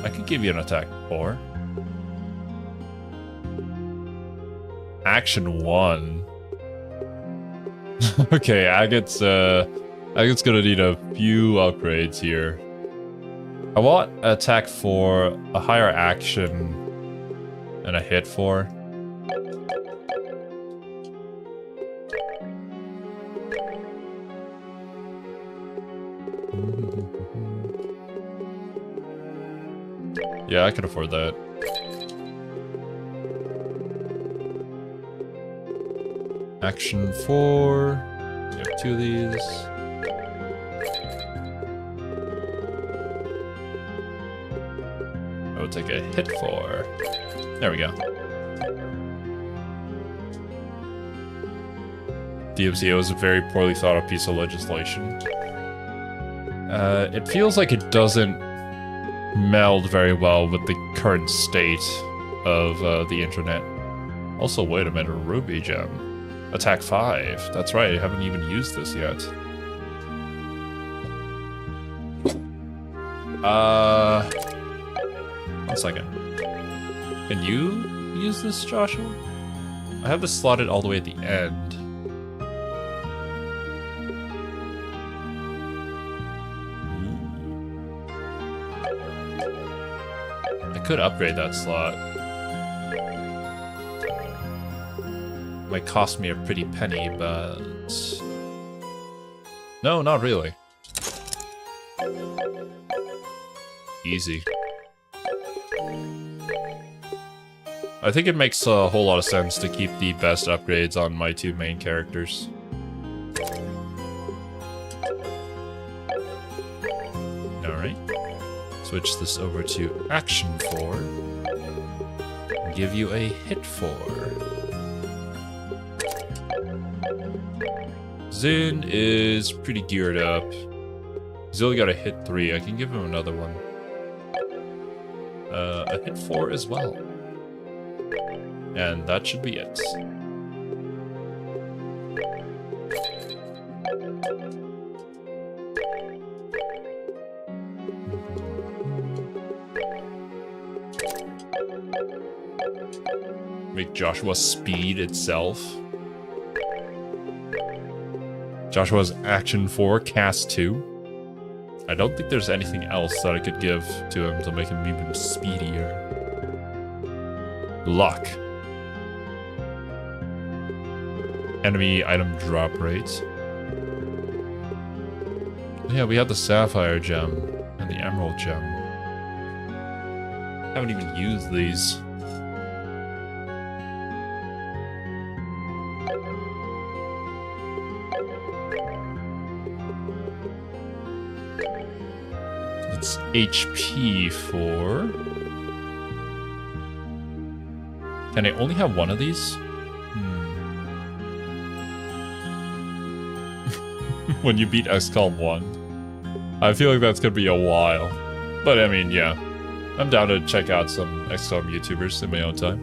I could give you an attack 4. Action 1. Okay, Agate's gonna need a few upgrades here. I want attack 4, a higher action, and a hit 4. Yeah, I can afford that. Action 4. We have 2 of these. I will take a hit 4. There we go. DMCA was a very poorly thought out piece of legislation. It feels like it doesn't meld very well with the current state of the internet. Also, wait a minute, Ruby Gem. Attack 5. That's right, I haven't even used this yet. One second. Can you use this, Joshua? I have this slotted all the way at the end. I could upgrade that slot. Might cost me a pretty penny, but... No, not really. Easy. I think it makes a whole lot of sense to keep the best upgrades on my two main characters. Alright. Switch this over to Action 4. Give you a Hit 4. Zin is pretty geared up. He's only got a Hit 3. I can give him another one. A Hit 4 as well. And that should be it. Make Joshua speed itself. Joshua's Action 4, Cast 2. I don't think there's anything else that I could give to him to make him even speedier. Luck. Enemy item drop rate. Yeah, we have the Sapphire Gem and the Emerald Gem. Haven't even used these. It's HP 4. Can I only have one of these? When you beat XCOM 1. I feel like that's gonna be a while. But I mean, yeah. I'm down to check out some XCOM YouTubers in my own time.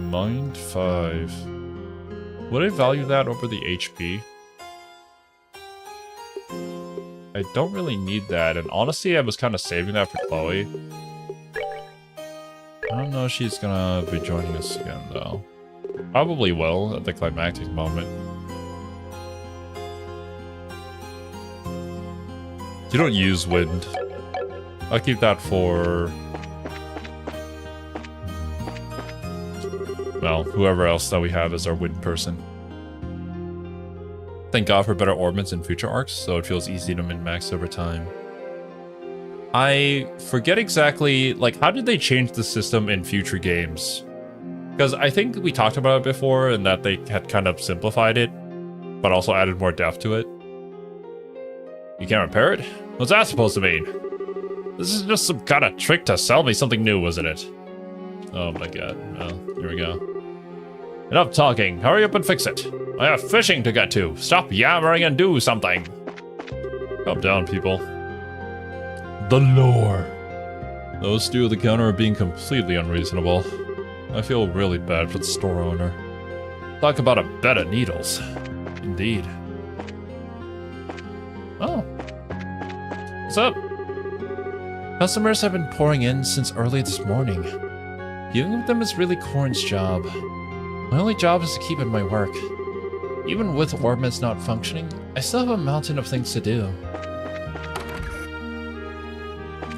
Mind 5. Would I value that over the HP? I don't really need that, and honestly, I was kind of saving that for Chloe. I don't know if she's gonna be joining us again, though. Probably will, at the climactic moment. You don't use wind. I'll keep that for... well, whoever else that we have as our wind person. Thank God for better orbits in future arcs, so it feels easy to min-max over time. I forget exactly, like, how did they change the system in future games? Because I think we talked about it before, and that they had kind of simplified it, but also added more depth to it. You can't repair it? What's that supposed to mean? This is just some kind of trick to sell me something new, wasn't it? Oh my god, well, here we go. Enough talking, hurry up and fix it. I have fishing to get to. Stop yammering and do something. Calm down, people. The lore. Those two at the counter are being completely unreasonable. I feel really bad for the store owner. Talk about a bed of needles. Indeed. Oh. What's up? Customers have been pouring in since early this morning. Dealing with them is really Corn's job. My only job is to keep in my work. Even with orbits not functioning, I still have a mountain of things to do.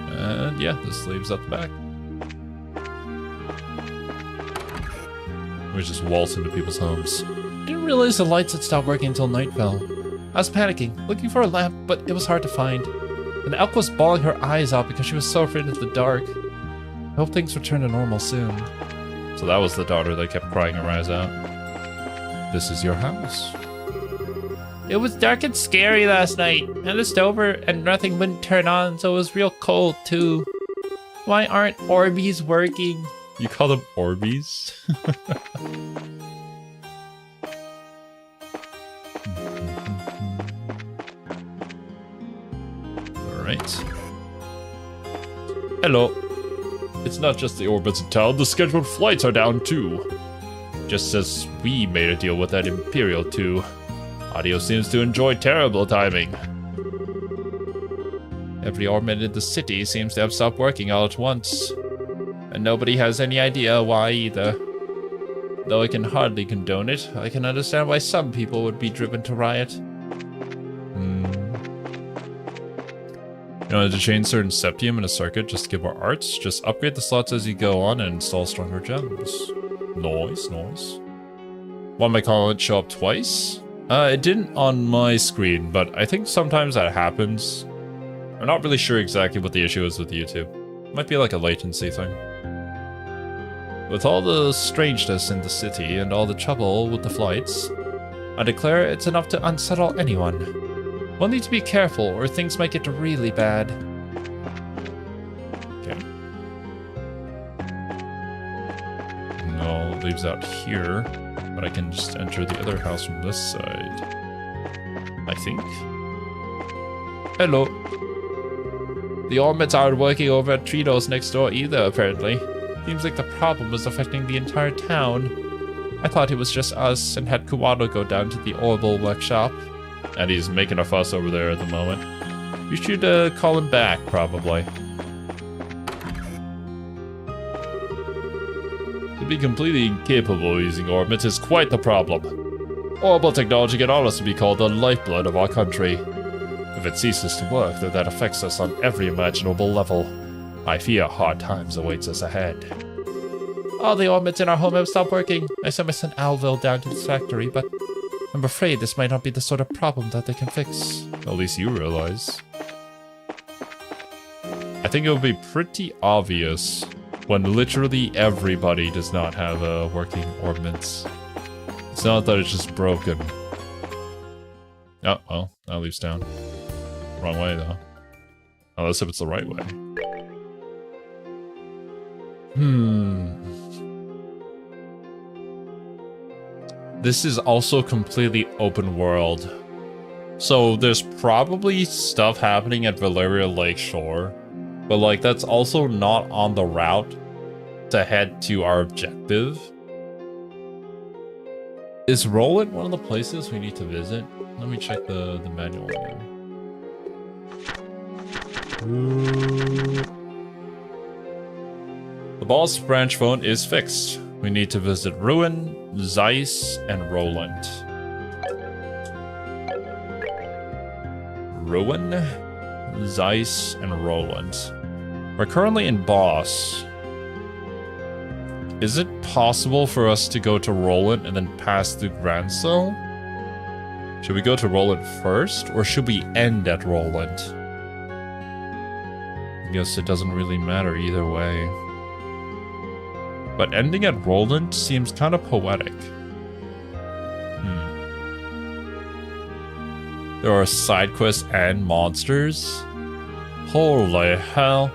And yeah, this leaves up the back. We just waltz into people's homes. I didn't realize the lights had stopped working until night fell. I was panicking, looking for a lamp, but it was hard to find. And Elk was bawling her eyes out because she was so afraid of the dark. I hope things return to normal soon. So that was the daughter that kept crying her eyes out. This is your house. It was dark and scary last night, and the stove and nothing wouldn't turn on, so it was real cold too. Why aren't Orbeez working? You call them Orbeez? Alright. Hello. It's not just the orbits in town, the scheduled flights are down too. Just as we made a deal with that Imperial too. Audio seems to enjoy terrible timing. Every orbit in the city seems to have stopped working all at once. And nobody has any idea why either. Though I can hardly condone it, I can understand why some people would be driven to riot. You know, to change certain septium in a circuit just to get more arts, just upgrade the slots as you go on and install stronger gems. Nice, nice. Why my comment show up twice? It didn't on my screen, but I think sometimes that happens. I'm not really sure exactly what the issue is with YouTube. Might be like a latency thing. With all the strangeness in the city and all the trouble with the flights, I declare it's enough to unsettle anyone. We'll need to be careful or things might get really bad. Okay. No, it leaves out here, but I can just enter the other house from this side. I think. Hello. The Ormits aren't working over at Tritos next door either, apparently. Seems like the problem is affecting the entire town. I thought it was just us and had Kuwano go down to the Orbital workshop. And he's making a fuss over there at the moment. You should call him back, probably. To be completely incapable of using Ormits is quite the problem. Orbital technology can honestly be called the lifeblood of our country. If it ceases to work, then that affects us on every imaginable level. I fear hard times awaits us ahead. All the Ormits in our home have stopped working. I sent my son Alville down to this factory, but I'm afraid this might not be the sort of problem that they can fix. At least you realize. I think it would be pretty obvious when literally everybody does not have working Ormits. It's not that it's just broken. Oh, well, that leaves down. Wrong way, though. Unless if it's the right way. This is also completely open world. So there's probably stuff happening at Valeria Lakeshore. But like, that's also not on the route to head to our objective. Is Roland one of the places we need to visit? Let me check the manual again. The boss branch phone is fixed. We need to visit Ruin, Scythe, and Roland. Ruin, Scythe, and Roland. We're currently in boss. Is it possible for us to go to Roland and then pass through Grand Cell? Should we go to Roland first, or should we end at Roland? I guess it doesn't really matter either way. But ending at Roland seems kind of poetic. There are side quests and monsters? Holy hell.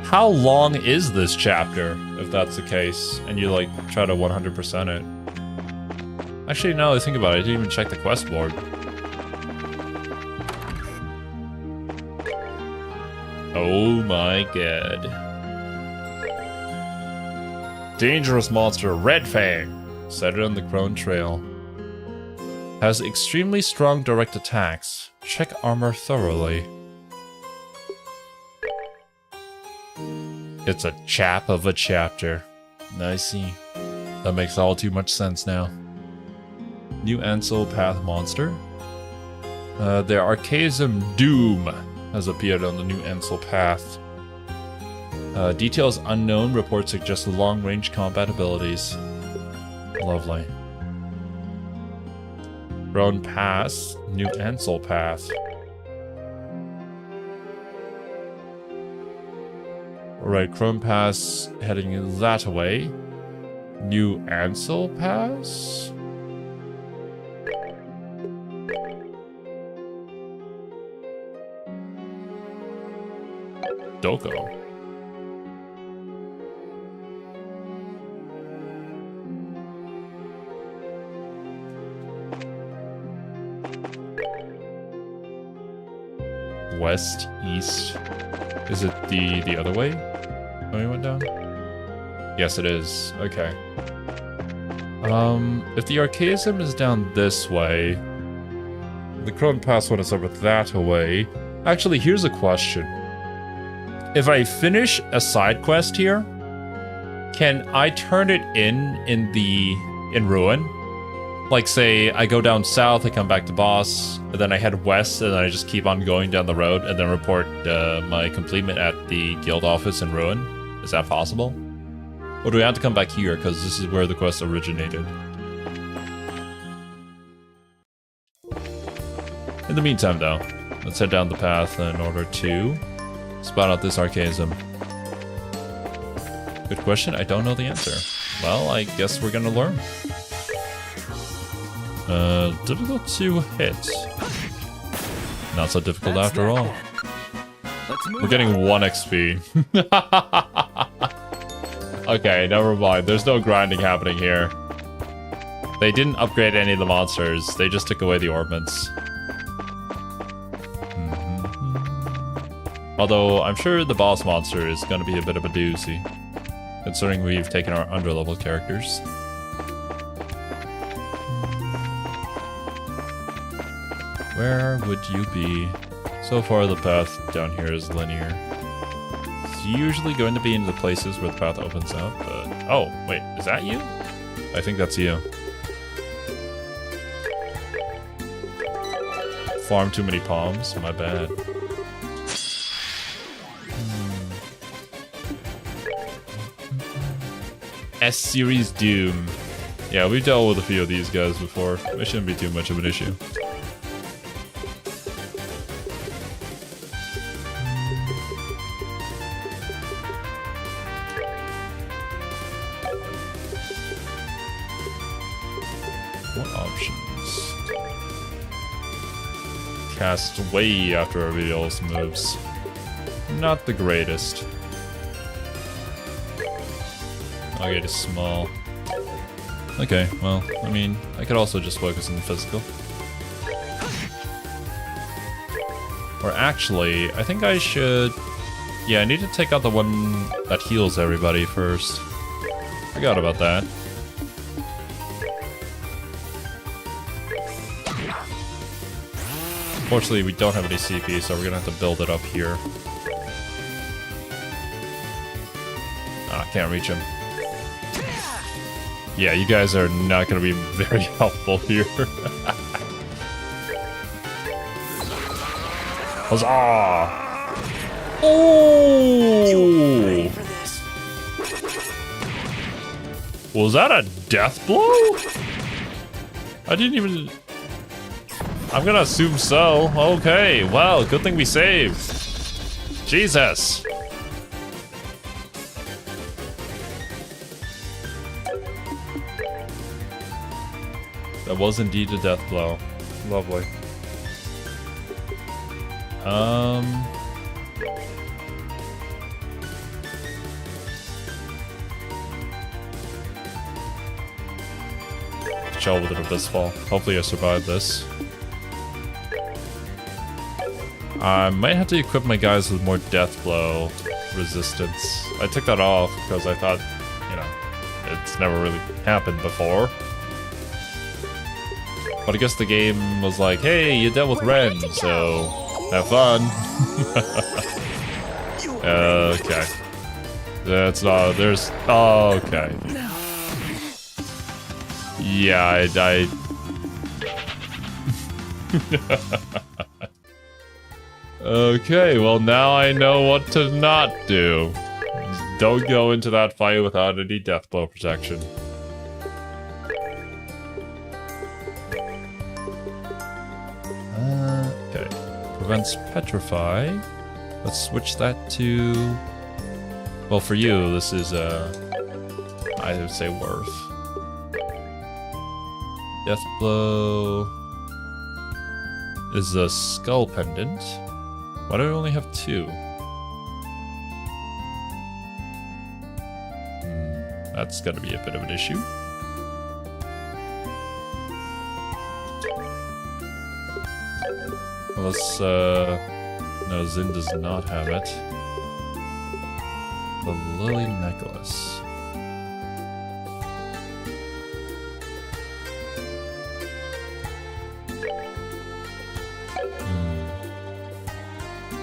How long is this chapter, if that's the case, and you like try to 100% it? Actually, now that I think about it, I didn't even check the quest board. Oh my god. Dangerous monster, Red Fang. Set it on the Crone Trail. Has extremely strong direct attacks. Check armor thoroughly. It's a chap of a chapter. I see. That makes all too much sense now. New Ansel Path monster. The Archaism Doom has appeared on the new Ansel Path. Details unknown. Reports suggest long-range combat abilities. Lovely. Roan Pass. New Ansel Path. Alright, Chrome Pass heading that way. New Ansel Pass? Doko. West, east. Is it the other way? Oh, we went down? Yes, it is. Okay. If the Archaism is down this way, the Crone Pass one is over that way. Actually, here's a question. If I finish a side quest here, can I turn it in Ruin? like say I go down south, I come back to boss, and then I head west, and then I just keep on going down the road, and then report my completement at the guild office in Ruin. Is that possible? Or do we have to come back here, because this is where the quest originated? In the meantime, though, let's head down the path in order to spot out this archaism. Good question, I don't know the answer. Well, I guess we're gonna learn. Difficult to hit. Not so difficult after all. We're getting 1 XP. Okay, never mind. There's no grinding happening here. They didn't upgrade any of the monsters. They just took away the ornaments. Although, I'm sure the boss monster is going to be a bit of a doozy, considering we've taken our underleveled characters. Where would you be? So far, the path down here is linear. It's usually going to be in the places where the path opens up, but... Oh, wait, is that you? I think that's you. Farm too many palms? My bad. S-Series Doom. Yeah, we've dealt with a few of these guys before. It shouldn't be too much of an issue. What options? Cast way after everybody else moves. Not the greatest. Okay, it's small. Okay, well, I mean, I could also just focus on the physical. Or actually, I think I should... Yeah, I need to take out the one that heals everybody first. Forgot about that. Unfortunately, we don't have any CP, so we're gonna have to build it up here. Ah, can't reach him. Yeah, you guys are not going to be very helpful here. Huzzah! Oh! Was that a death blow? I didn't even... I'm going to assume so. Okay, well, good thing we saved. Jesus! That was indeed a death blow. Lovely. Chill with an abyss fall. Hopefully I survive this. I might have to equip my guys with more death blow resistance. I took that off because I thought, you know, it's never really happened before. But I guess the game was like, hey, you dealt with Ren, so have fun. Okay. That's not, there's, oh, okay. Yeah, I died. Okay, well now I know what to not do. Don't go into that fight without any death blow protection. Okay. Prevents petrify. Let's switch that to... Well, for you, this is, I would say worth. Death blow is a skull pendant. Why do I only have 2? That's gonna be a bit of an issue. Let's, no, Zin does not have it. The Lily Necklace.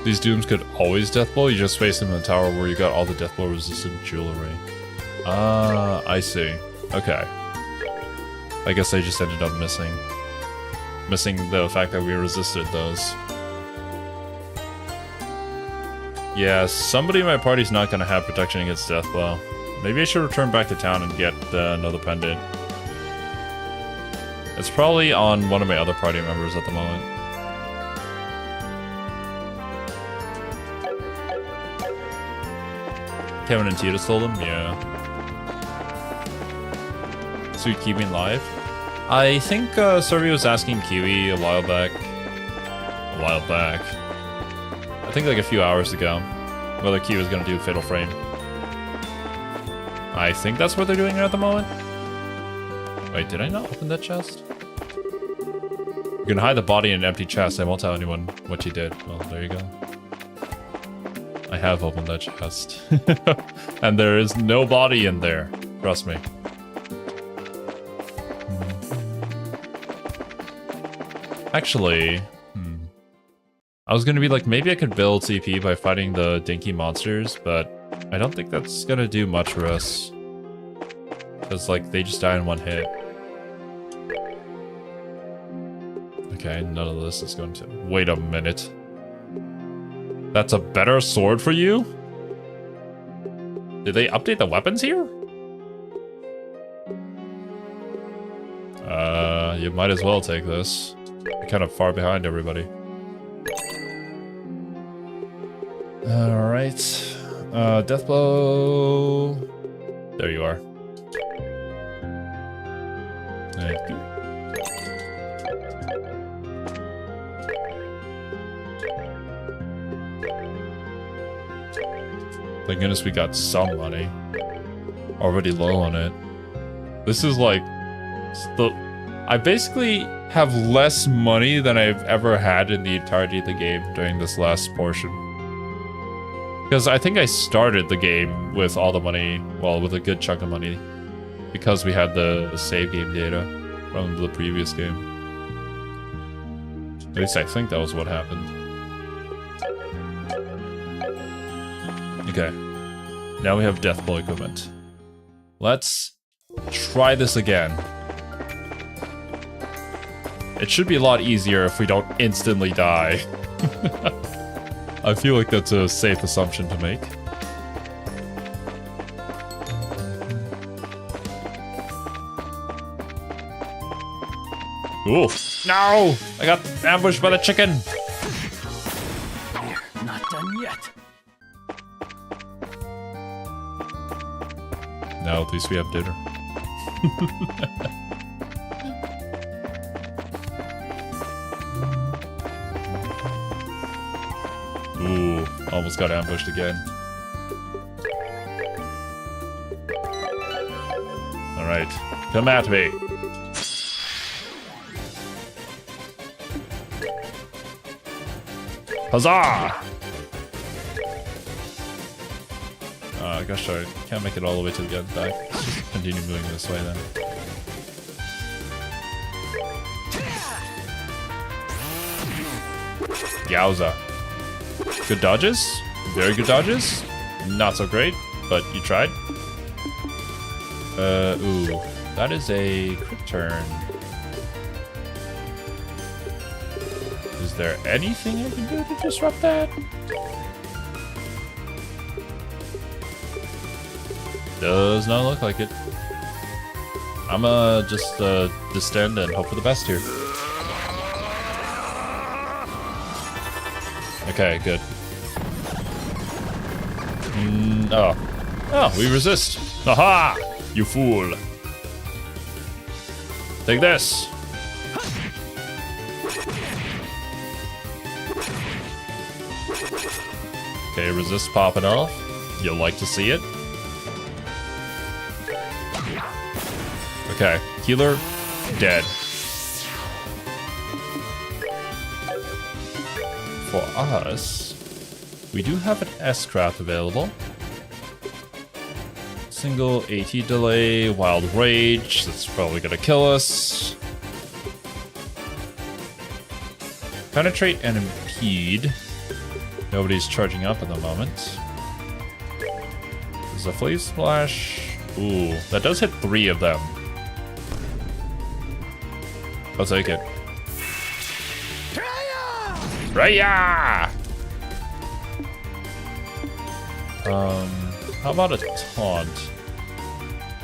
These dooms could always death blow, you just face them in the tower where you got all the death blow resistant jewelry. Ah, I see. Okay. I guess I just ended up missing the fact that we resisted those. Yeah, somebody in my party's not gonna have protection against death blow. Maybe I should return back to town and get another pendant. It's probably on one of my other party members at the moment. Kevin and Tita stole them? Yeah. So you keep me live? I think Survey was asking Kiwi a while back. I think like a few hours ago. Whether Kiwi was gonna do Fatal Frame. I think that's what they're doing at the moment. Wait, did I not open that chest? You can hide the body in an empty chest. I won't tell anyone what you did. Well, there you go. I have opened that chest. And there is no body in there. Trust me. Actually, I was gonna be like, maybe I could build CP by fighting the dinky monsters, but I don't think that's gonna do much for us. Because, like, they just die in one hit. Okay, none of this is going to... Wait a minute. That's a better sword for you? Did they update the weapons here? You might as well take this. You're kind of far behind everybody. Alright. Death blow. There you are. Thank you. Thank goodness we got some money. Already low on it. This is like... I basically have less money than I've ever had in the entirety of the game during this last portion. Because I think I started the game with all the money, well, with a good chunk of money. Because we had the save game data from the previous game. At least I think that was what happened. Okay. Now we have death blow equipment. Let's try this again. It should be a lot easier if we don't instantly die. I feel like that's a safe assumption to make. Oof. No! I got ambushed by the chicken! We're not done yet. Now at least we have dinner. Ooh, almost got ambushed again. Alright, come at me. Huzzah! Gosh, I can't make it all the way to the end back. Let's just continue moving this way then. Yowza. Good dodges. Very good dodges. Not so great, but you tried. Ooh. That is a crit turn. Is there anything I can do to disrupt that? Does not look like it. I'ma just distend and hope for the best here. Okay, good. Oh, we resist. Aha! You fool. Take this. Okay, resist popping off. You'll like to see it. Okay, healer, dead. For us, we do have an S-craft available. Single AT delay, wild rage, that's probably gonna kill us. Penetrate and impede. Nobody's charging up at the moment. There's a flame splash. Ooh, that does hit 3 of them. I'll take it. Raya! How about a taunt?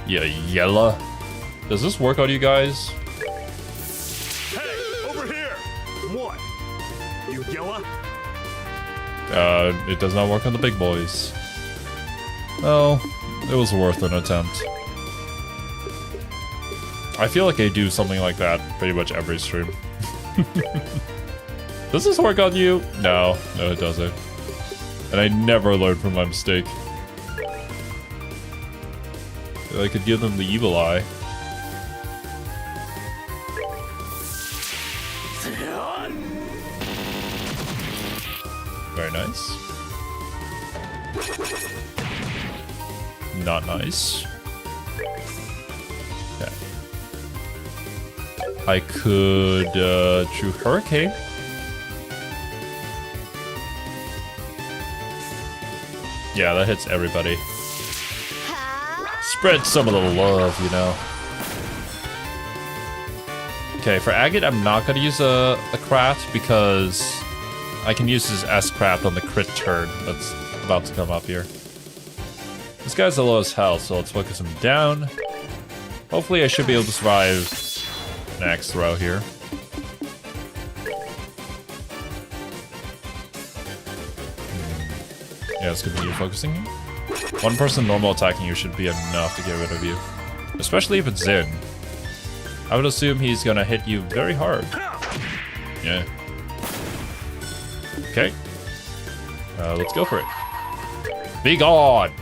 Yeah, yella. Does this work on you guys? Hey, over here! What? You yella? It does not work on the big boys. Well, it was worth an attempt. I feel like I do something like that pretty much every stream. Does this work on you? No, it doesn't. And I never learn from my mistake. I could give them the evil eye. Very nice. Not nice. Okay. I could, True Hurricane. Yeah, that hits everybody. Spread some of the love, you know. Okay, for Agate, I'm not gonna use a craft because I can use his S-craft on the crit turn that's about to come up here. This guy's the lowest health, so let's focus him down. Hopefully I should be able to survive an axe throw here. Yeah, let's continue focusing him. One person normal attacking you should be enough to get rid of you. Especially if it's Zin. I would assume he's gonna hit you very hard. Yeah. Okay. Let's go for it. Be gone!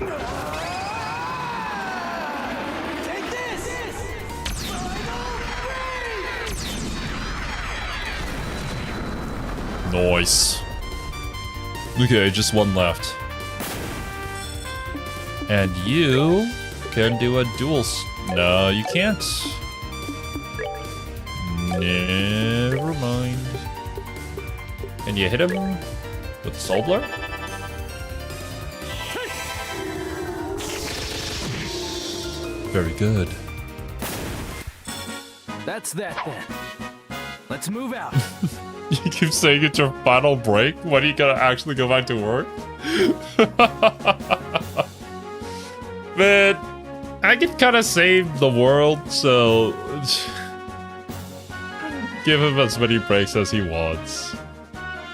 Nice. Okay, just one left. And you can do a dual... No, you can't. Never mind. Can you hit him with Soul Blur? Very good. That's that then. Let's move out. You keep saying it's your final break? When are you gonna actually go back to work? Man, I can kind of save the world, so give him as many breaks as he wants.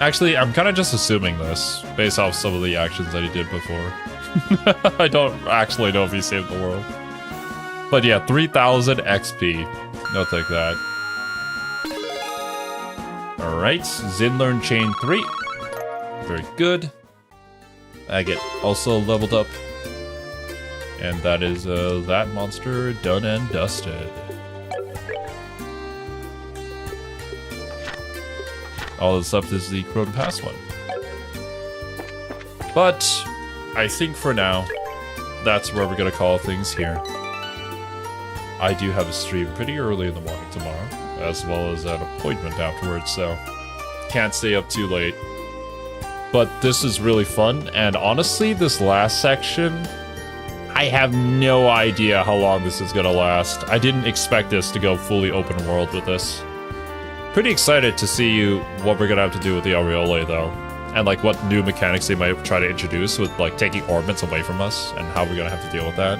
Actually, I'm kind of just assuming this based off some of the actions that he did before. I don't actually know if he saved the world. But yeah, 3,000 XP. I'll take that. Alright, Zin learned Chain 3. Very good. Agate also leveled up. And that is that monster done and dusted. All that's left is the Crone Pass one. But I think for now, that's where we're gonna call things here. I do have a stream pretty early in the morning tomorrow, as well as an appointment afterwards, so can't stay up too late. But this is really fun, and honestly, this last section, I have no idea how long this is gonna last. I didn't expect this to go fully open world with this. Pretty excited to see what we're gonna have to do with the Aureole, though. And like what new mechanics they might try to introduce with like taking ornaments away from us, and how we're gonna have to deal with that.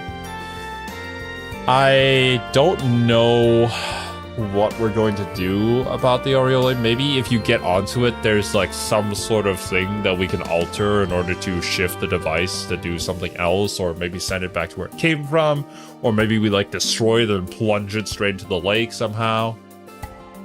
I don't know what we're going to do about the Aureole. Maybe if you get onto it, there's like some sort of thing that we can alter in order to shift the device to do something else, or maybe send it back to where it came from, or maybe we like destroy it and plunge it straight into the lake somehow.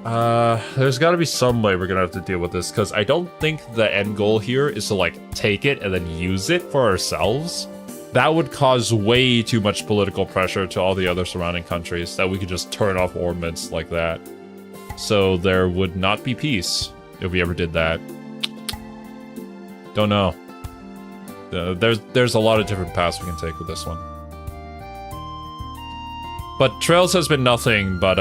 There's gotta be some way we're gonna have to deal with this, because I don't think the end goal here is to like take it and then use it for ourselves. That would cause way too much political pressure to all the other surrounding countries that we could just turn off ornaments like that. So there would not be peace if we ever did that. Don't know. There's a lot of different paths we can take with this one. But Trails has been nothing but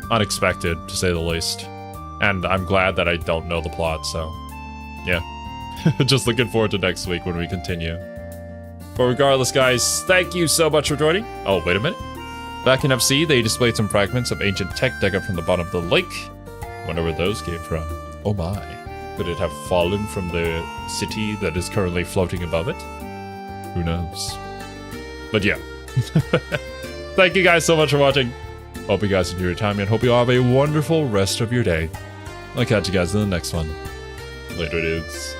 unexpected, to say the least. And I'm glad that I don't know the plot, so yeah. Just looking forward to next week when we continue. But regardless, guys, thank you so much for joining. Oh, wait a minute. Back in FC, they displayed some fragments of ancient tech dug up from the bottom of the lake. Wonder where those came from. Oh my. Could it have fallen from the city that is currently floating above it? Who knows? But yeah. Thank you guys so much for watching. Hope you guys enjoyed your time and hope you all have a wonderful rest of your day. I'll catch you guys in the next one. Later, dudes.